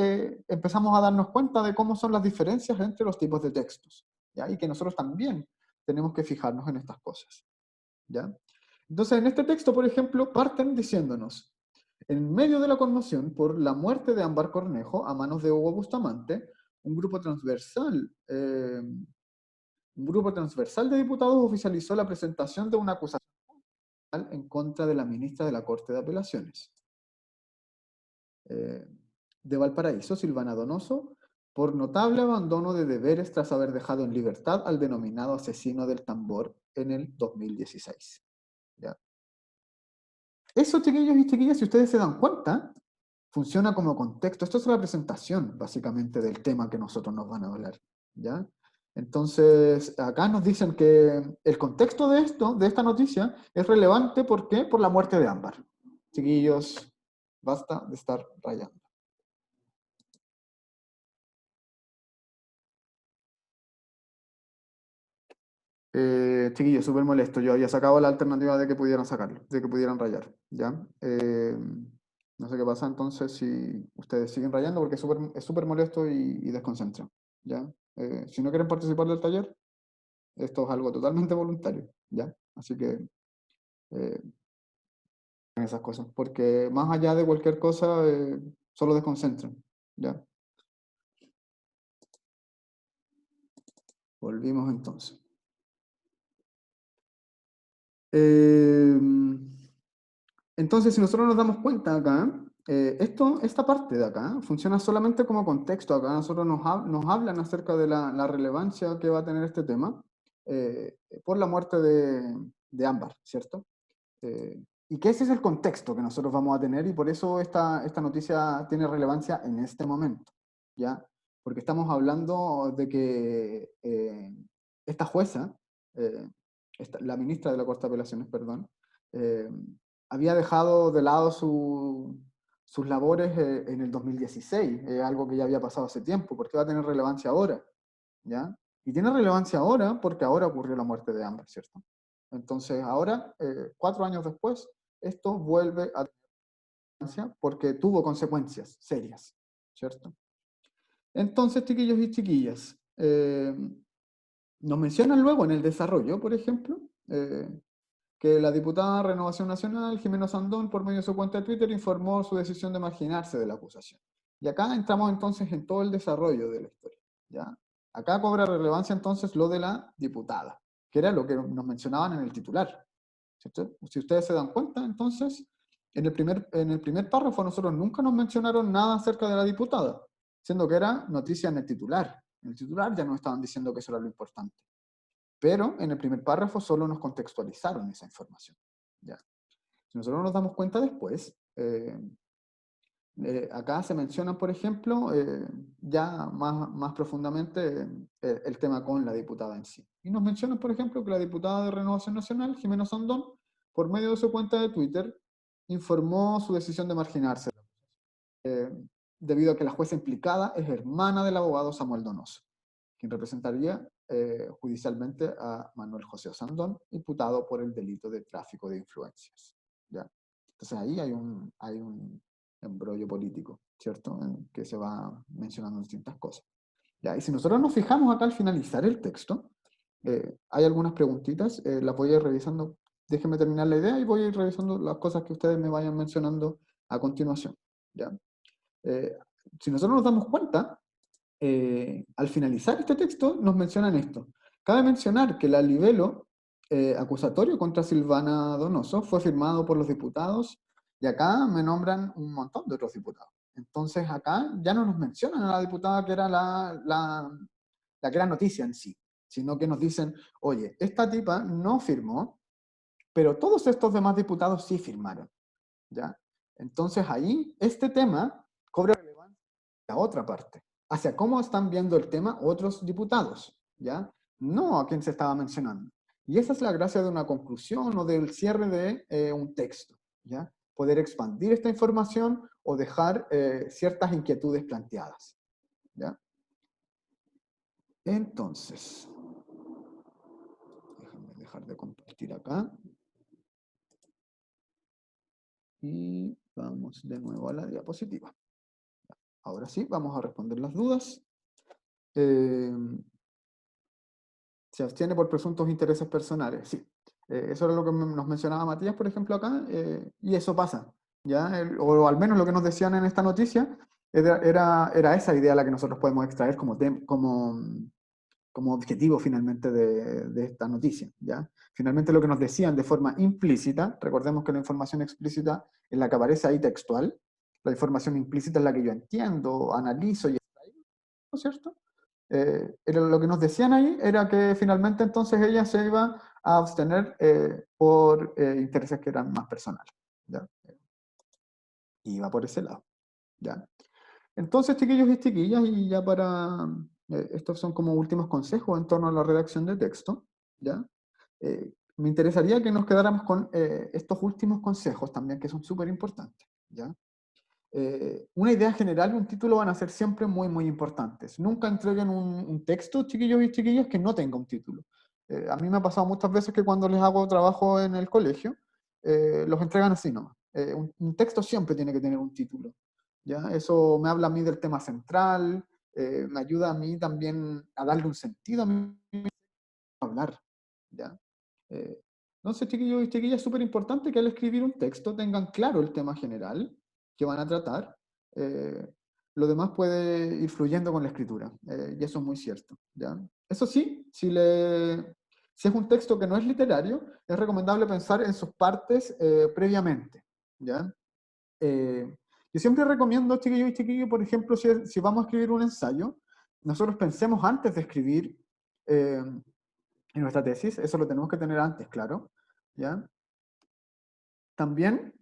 empezamos a darnos cuenta de cómo son las diferencias entre los tipos de textos, ¿ya? Y que nosotros también tenemos que fijarnos en estas cosas, ¿ya? Entonces en este texto, por ejemplo, parten diciéndonos, en medio de la conmoción por la muerte de Ámbar Cornejo a manos de Hugo Bustamante, un grupo transversal de diputados oficializó la presentación de una acusación en contra de la ministra de la Corte de Apelaciones de Valparaíso, Silvana Donoso, por notable abandono de deberes tras haber dejado en libertad al denominado asesino del tambor en el 2016. ¿Ya? Eso, chiquillos y chiquillas, si ustedes se dan cuenta, funciona como contexto. Esto es la presentación, básicamente, del tema que nosotros nos van a hablar, ¿ya? Entonces, acá nos dicen que el contexto de esto, de esta noticia, es relevante, ¿por qué? Por la muerte de Ámbar. Chiquillos, basta de estar rayando. Chiquillos, súper molesto. Yo había sacado la alternativa de que pudieran sacarlo, de que pudieran rayar, ¿ya? No sé qué pasa entonces si ustedes siguen rayando porque es súper molesto y desconcentra, ¿ya? Si no quieren participar del taller, esto es algo totalmente voluntario, ¿ya? Así que eh, esas cosas, porque más allá de cualquier cosa, solo desconcentran, ¿ya? Volvimos entonces. Eh, entonces, si nosotros nos damos cuenta acá, esta parte de acá funciona solamente como contexto. Acá nosotros nos hablan acerca de la relevancia que va a tener este tema por la muerte de Ámbar, ¿cierto? Y que ese es el contexto que nosotros vamos a tener y por eso esta noticia tiene relevancia en este momento, ¿ya? Porque estamos hablando de que esta jueza, eh, la ministra de la Corte de Apelaciones, perdón, eh, había dejado de lado sus labores en el 2016, algo que ya había pasado hace tiempo, porque va a tener relevancia ahora, ¿ya? Y tiene relevancia ahora porque ahora ocurrió la muerte de Amber, ¿cierto? Entonces ahora, 4 años después, esto vuelve a tener relevancia porque tuvo consecuencias serias, ¿cierto? Entonces, chiquillos y chiquillas, nos mencionan luego en el desarrollo, por ejemplo, que la diputada de Renovación Nacional, Jimena Sandón, por medio de su cuenta de Twitter, informó su decisión de marginarse de la acusación. Y acá entramos entonces en todo el desarrollo de la historia, ¿ya? Acá cobra relevancia entonces lo de la diputada, que era lo que nos mencionaban en el titular, ¿cierto? Si ustedes se dan cuenta, entonces, en el primer párrafo nosotros nunca nos mencionaron nada acerca de la diputada, siendo que era noticia en el titular. En el titular ya nos estaban diciendo que eso era lo importante. Pero en el primer párrafo solo nos contextualizaron esa información, ¿ya? Si nosotros nos damos cuenta después, acá se menciona, por ejemplo, ya más profundamente el tema con la diputada en sí. Y nos mencionan, por ejemplo, que la diputada de Renovación Nacional, Jimena Sandón, por medio de su cuenta de Twitter, informó su decisión de marginarse, eh, debido a que la jueza implicada es hermana del abogado Samuel Donoso, quien representaría judicialmente a Manuel José Osandón, imputado por el delito de tráfico de influencias, ¿ya? Entonces ahí hay un embrollo político, ¿cierto? En que se va mencionando distintas cosas, ¿ya? Y si nosotros nos fijamos acá al finalizar el texto, hay algunas preguntitas, las voy a ir revisando. Déjenme terminar la idea y voy a ir revisando las cosas que ustedes me vayan mencionando a continuación, ¿ya? Eh, si nosotros nos damos cuenta, al finalizar este texto nos mencionan esto. Cabe mencionar que el libelo acusatorio contra Silvana Donoso fue firmado por los diputados y acá me nombran un montón de otros diputados. Entonces acá ya no nos mencionan a la diputada que era la que era noticia en sí, sino que nos dicen, oye, esta tipa no firmó, pero todos estos demás diputados sí firmaron, ¿ya? Entonces ahí este tema cobra relevancia a otra parte, hacia cómo están viendo el tema otros diputados, ¿ya? No a quien se estaba mencionando. Y esa es la gracia de una conclusión o del cierre de un texto, ¿ya? Poder expandir esta información o dejar ciertas inquietudes planteadas, ¿ya? Entonces, déjame dejar de compartir acá. Y vamos de nuevo a la diapositiva. Ahora sí, vamos a responder las dudas. Eh, Se abstiene por presuntos intereses personales, sí. Eso era lo que nos mencionaba Matías, por ejemplo, acá, y eso pasa, ¿ya? O al menos lo que nos decían en esta noticia, era esa idea la que nosotros podemos extraer como objetivo finalmente de esta noticia, ¿ya? Finalmente lo que nos decían de forma implícita, recordemos que la información explícita es la que aparece ahí textual, la información implícita es la que yo entiendo, analizo y extraigo, ¿no es cierto? Lo que nos decían ahí era que finalmente entonces ella se iba a abstener por intereses que eran más personales, ¿ya? Y iba por ese lado. ¿ya? Entonces, chiquillos y chiquillas, y ya para, estos son como últimos consejos en torno a la redacción de texto, ¿ya? Me interesaría que nos quedáramos con estos últimos consejos también, que son súper importantes, ¿ya? Una idea general y un título van a ser siempre muy, muy importantes. Nunca entreguen un texto, chiquillos y chiquillas, que no tenga un título. A mí me ha pasado muchas veces que cuando les hago trabajo en el colegio, los entregan así nomás. Un texto siempre tiene que tener un título, ¿ya? Eso me habla a mí del tema central, me ayuda a mí también a darle un sentido a mi hablar, ¿ya? Eh, entonces, chiquillos y chiquillas, es súper importante que al escribir un texto tengan claro el tema general que van a tratar. eh, lo demás puede ir fluyendo con la escritura, y eso es muy cierto, ¿ya? Eso sí, si es un texto que no es literario, es recomendable pensar en sus partes previamente, ¿ya? Eh, yo siempre recomiendo, chiquillos y chiquillos, por ejemplo, si vamos a escribir un ensayo, nosotros pensemos antes de escribir en nuestra tesis, eso lo tenemos que tener antes, claro, ¿ya? También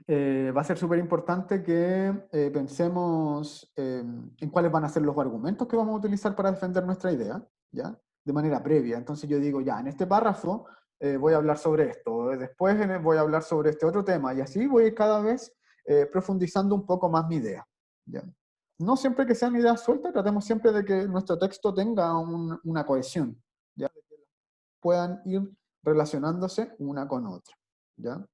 va a ser súper importante que pensemos en cuáles van a ser los argumentos que vamos a utilizar para defender nuestra idea, ¿ya? De manera previa. Entonces yo digo, ya, en este párrafo voy a hablar sobre esto, después voy a hablar sobre este otro tema, y así voy cada vez profundizando un poco más mi idea, ¿ya? No siempre que sean ideas sueltas, tratemos siempre de que nuestro texto tenga una cohesión, ¿ya? Puedan ir relacionándose una con otra, ¿ya?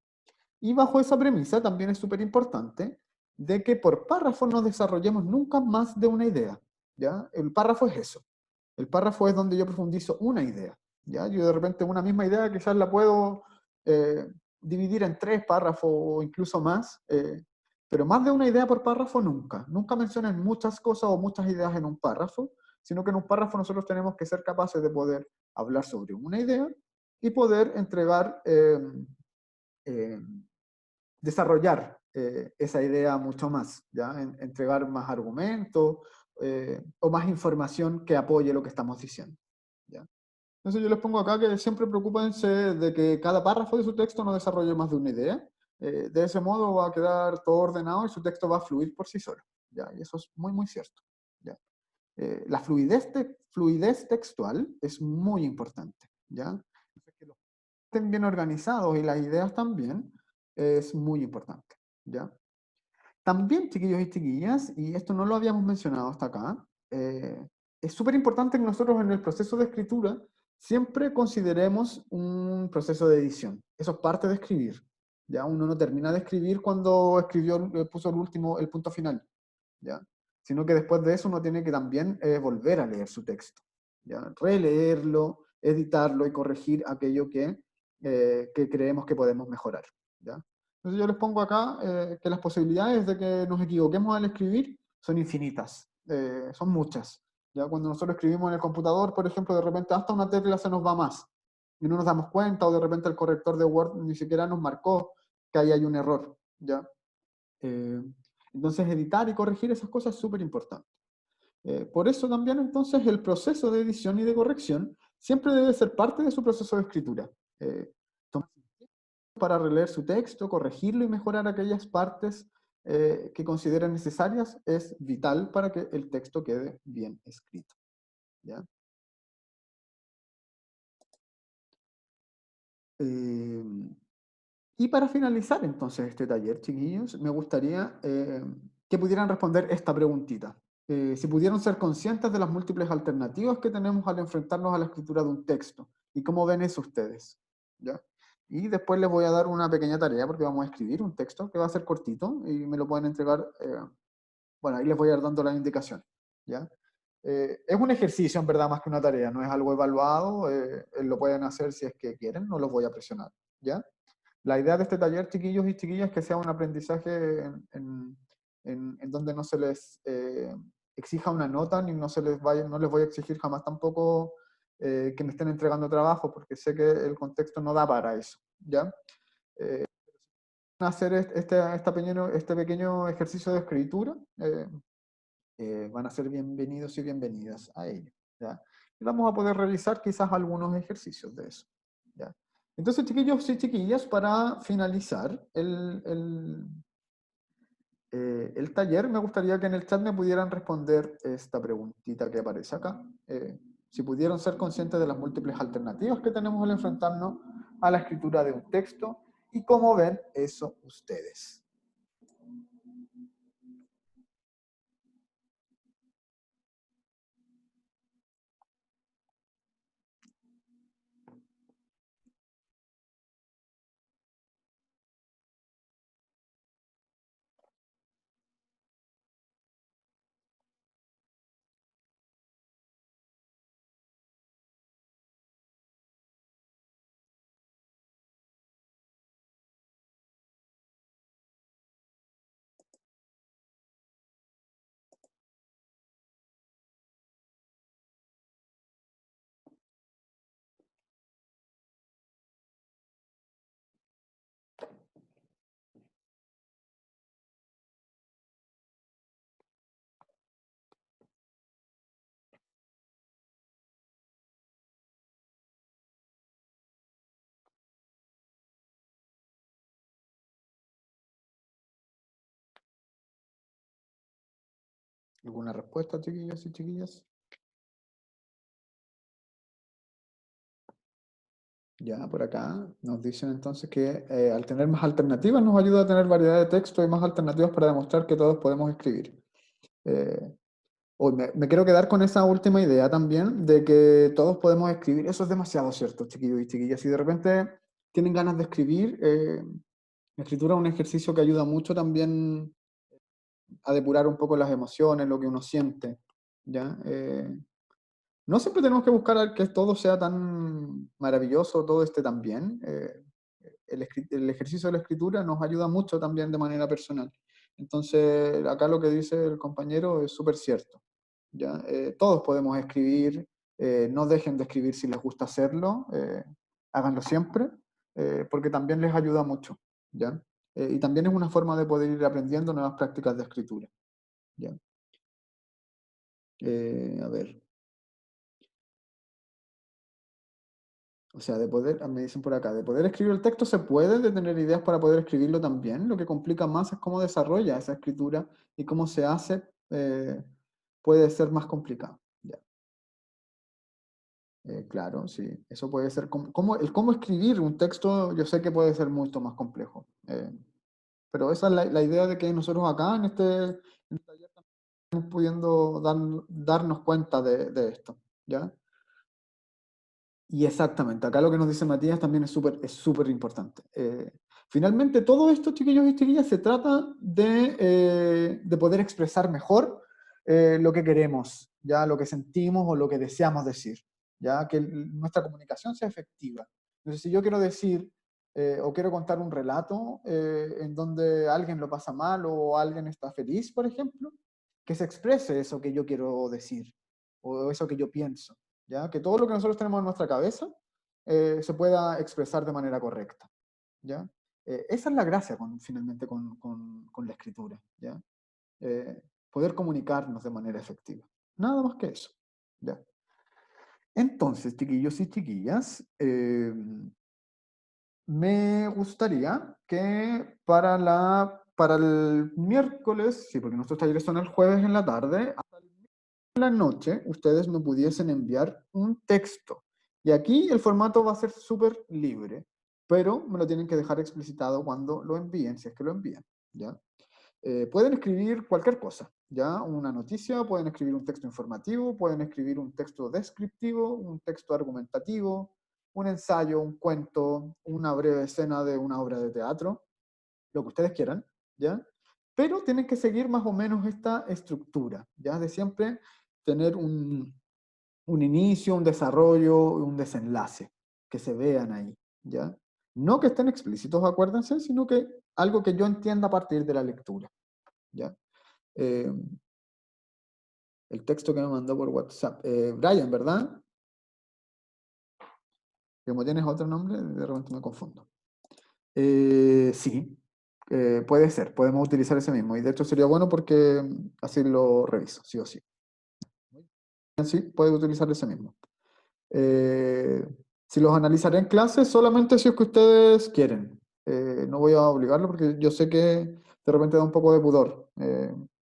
Y bajo esa premisa también es súper importante de que por párrafo no desarrollemos nunca más de una idea, ¿ya? El párrafo es eso. El párrafo es donde yo profundizo una idea, ¿ya? Yo de repente una misma idea quizás la puedo dividir en 3 párrafos o incluso más, pero más de una idea por párrafo nunca. Nunca mencionen muchas cosas o muchas ideas en un párrafo, sino que en un párrafo nosotros tenemos que ser capaces de poder hablar sobre una idea y poder entregar eh, desarrollar esa idea mucho más, ¿ya? Entregar más argumentos o más información que apoye lo que estamos diciendo, ¿ya? Entonces yo les pongo acá que siempre preocúpense de que cada párrafo de su texto no desarrolle más de una idea. De ese modo va a quedar todo ordenado y su texto va a fluir por sí solo, ¿ya? Y eso es muy, muy cierto, ¿ya? La fluidez textual es muy importante, ¿ya? Que los estén bien organizados y las ideas también es muy importante, ¿ya? También, chiquillos y chiquillas, y esto no lo habíamos mencionado hasta acá, es súper importante que nosotros en el proceso de escritura siempre consideremos un proceso de edición. Eso es parte de escribir. Ya uno no termina de escribir cuando escribió, puso el punto final, ¿ya? Sino que después de eso uno tiene que también volver a leer su texto, ¿ya? Releerlo, editarlo y corregir aquello que creemos que podemos mejorar, ¿ya? Entonces yo les pongo acá que las posibilidades de que nos equivoquemos al escribir son infinitas, son muchas. Ya cuando nosotros escribimos en el computador, por ejemplo, de repente hasta una tecla se nos va más y no nos damos cuenta, o de repente el corrector de Word ni siquiera nos marcó que ahí hay un error, ¿ya? Eh, entonces editar y corregir esas cosas es súper importante. Por eso también entonces el proceso de edición y de corrección siempre debe ser parte de su proceso de escritura. Eh, para releer su texto, corregirlo y mejorar aquellas partes que consideren necesarias es vital para que el texto quede bien escrito, ¿ya? Eh, y para finalizar entonces este taller, chiquillos, me gustaría que pudieran responder esta preguntita. Si pudieran ser conscientes de las múltiples alternativas que tenemos al enfrentarnos a la escritura de un texto, y cómo ven eso ustedes, ¿ya? Y después les voy a dar una pequeña tarea porque vamos a escribir un texto que va a ser cortito y me lo pueden entregar, bueno, ahí les voy a ir dando las indicaciones, ¿ya? Es un ejercicio en verdad más que una tarea, no es algo evaluado, lo pueden hacer si es que quieren, no los voy a presionar, ¿ya? La idea de este taller, chiquillos y chiquillas, es que sea un aprendizaje en donde no se les exija una nota, ni no les voy a exigir jamás tampoco que me estén entregando trabajo, porque sé que el contexto no da para eso, ¿ya? Eh, hacer este pequeño ejercicio de escritura, van a ser bienvenidos y bienvenidas a ello, ¿ya? Y vamos a poder realizar quizás algunos ejercicios de eso, ¿ya? Entonces, chiquillos y chiquillas, para finalizar el taller, me gustaría que en el chat me pudieran responder esta preguntita que aparece acá. Si pudieron ser conscientes de las múltiples alternativas que tenemos al enfrentarnos a la escritura de un texto y cómo ven eso ustedes. ¿Alguna respuesta, chiquillos y chiquillas? Ya, por acá nos dicen entonces que al tener más alternativas nos ayuda a tener variedad de texto y más alternativas para demostrar que todos podemos escribir. Eh, Hoy me quiero quedar con esa última idea también de que todos podemos escribir. Eso es demasiado cierto, chiquillos y chiquillas. Si de repente tienen ganas de escribir, la escritura es un ejercicio que ayuda mucho también a depurar un poco las emociones, lo que uno siente, ¿ya? No siempre tenemos que buscar que todo sea tan maravilloso, todo esté tan bien. El ejercicio de la escritura nos ayuda mucho también de manera personal. Entonces, acá lo que dice el compañero es súper cierto. ¿Ya? Todos podemos escribir, no dejen de escribir si les gusta hacerlo, háganlo siempre, porque también les ayuda mucho. ¿Ya? Y también es una forma de poder ir aprendiendo nuevas prácticas de escritura. ¿Ya? A ver. O sea, de poder, me dicen por acá, de poder escribir el texto se puede, de tener ideas para poder escribirlo también. Lo que complica más es cómo desarrolla esa escritura y cómo se hace, puede ser más complicado. Ya. Claro, sí, eso puede ser, el cómo escribir un texto, yo sé que puede ser mucho más complejo. Pero esa es la idea de que nosotros acá en este taller estamos pudiendo darnos cuenta de esto, ¿ya? Y exactamente, acá lo que nos dice Matías también es súper importante. Finalmente, todo esto, chiquillos y chiquillas, se trata de poder expresar mejor lo que queremos, ya lo que sentimos o lo que deseamos decir, ya que nuestra comunicación sea efectiva. Entonces, si yo quiero decir o quiero contar un relato en donde alguien lo pasa mal o alguien está feliz, por ejemplo, que se exprese eso que yo quiero decir o eso que yo pienso. ¿Ya? Que todo lo que nosotros tenemos en nuestra cabeza se pueda expresar de manera correcta, ¿ya? Esa es la gracia finalmente con la escritura, ¿ya? Poder comunicarnos de manera efectiva. Nada más que eso, ¿ya? Entonces, chiquillos y chiquillas, me gustaría que para el miércoles, sí, porque nuestros talleres son el jueves en la tarde, la noche ustedes me pudiesen enviar un texto. Y aquí el formato va a ser súper libre, pero me lo tienen que dejar explicitado cuando lo envíen, si es que lo envían, ¿ya? Pueden escribir cualquier cosa, ¿ya? Una noticia, pueden escribir un texto informativo, pueden escribir un texto descriptivo, un texto argumentativo, un ensayo, un cuento, una breve escena de una obra de teatro, lo que ustedes quieran, ¿ya? Pero tienen que seguir más o menos esta estructura, ¿ya? De siempre tener un inicio, un desarrollo, un desenlace, que se vean ahí, ¿ya? No que estén explícitos, acuérdense, sino que algo que yo entienda a partir de la lectura, ¿ya? Eh, el texto que me mandó por WhatsApp. Brian, ¿verdad? Como tienes otro nombre, de repente me confundo. Sí, puede ser, podemos utilizar ese mismo. Y de hecho sería bueno porque así lo reviso, sí o sí. Sí, puede utilizar ese mismo. Eh, si los analizaré en clase, solamente si es que ustedes quieren. No voy a obligarlo porque yo sé que de repente da un poco de pudor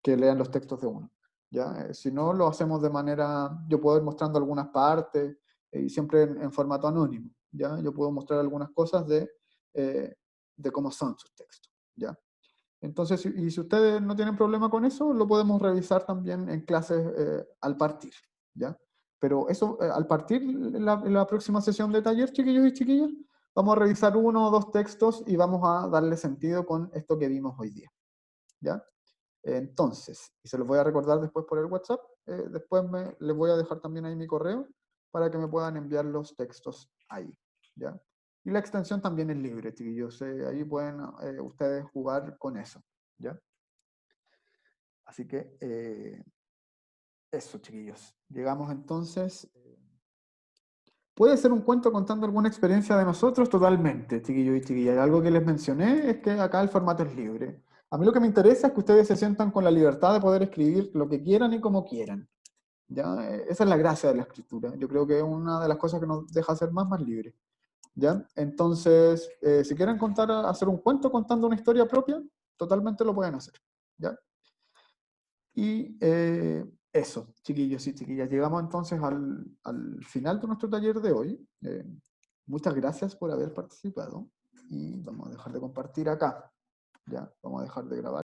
que lean los textos de uno. ¿Ya? Si no, lo hacemos de manera, yo puedo ir mostrando algunas partes y siempre en formato anónimo. ¿Ya? Yo puedo mostrar algunas cosas de cómo son sus textos. ¿Ya? Entonces, y si ustedes no tienen problema con eso, lo podemos revisar también en clases al partir. ¿Ya? Pero eso, al partir en la próxima sesión de taller, chiquillos y chiquillas, vamos a revisar uno o dos textos y vamos a darle sentido con esto que vimos hoy día. ¿Ya? Entonces, y se los voy a recordar después por el WhatsApp, después les voy a dejar también ahí mi correo para que me puedan enviar los textos ahí. ¿Ya? Y la extensión también es libre, chiquillos. Ahí pueden ustedes jugar con eso. ¿Ya? Así que eso, chiquillos. Llegamos entonces. ¿Puede ser un cuento contando alguna experiencia de nosotros? Totalmente, chiquillos y chiquillas. Algo que les mencioné es que acá el formato es libre. A mí lo que me interesa es que ustedes se sientan con la libertad de poder escribir lo que quieran y como quieran. ¿Ya? Esa es la gracia de la escritura. Yo creo que es una de las cosas que nos deja ser más libres. ¿Ya? Entonces, si quieren contar, hacer un cuento contando una historia propia, totalmente lo pueden hacer. ¿Ya? Y eso, chiquillos y chiquillas, llegamos entonces al final de nuestro taller de hoy. Muchas gracias por haber participado y vamos a dejar de compartir acá. Ya, vamos a dejar de grabar.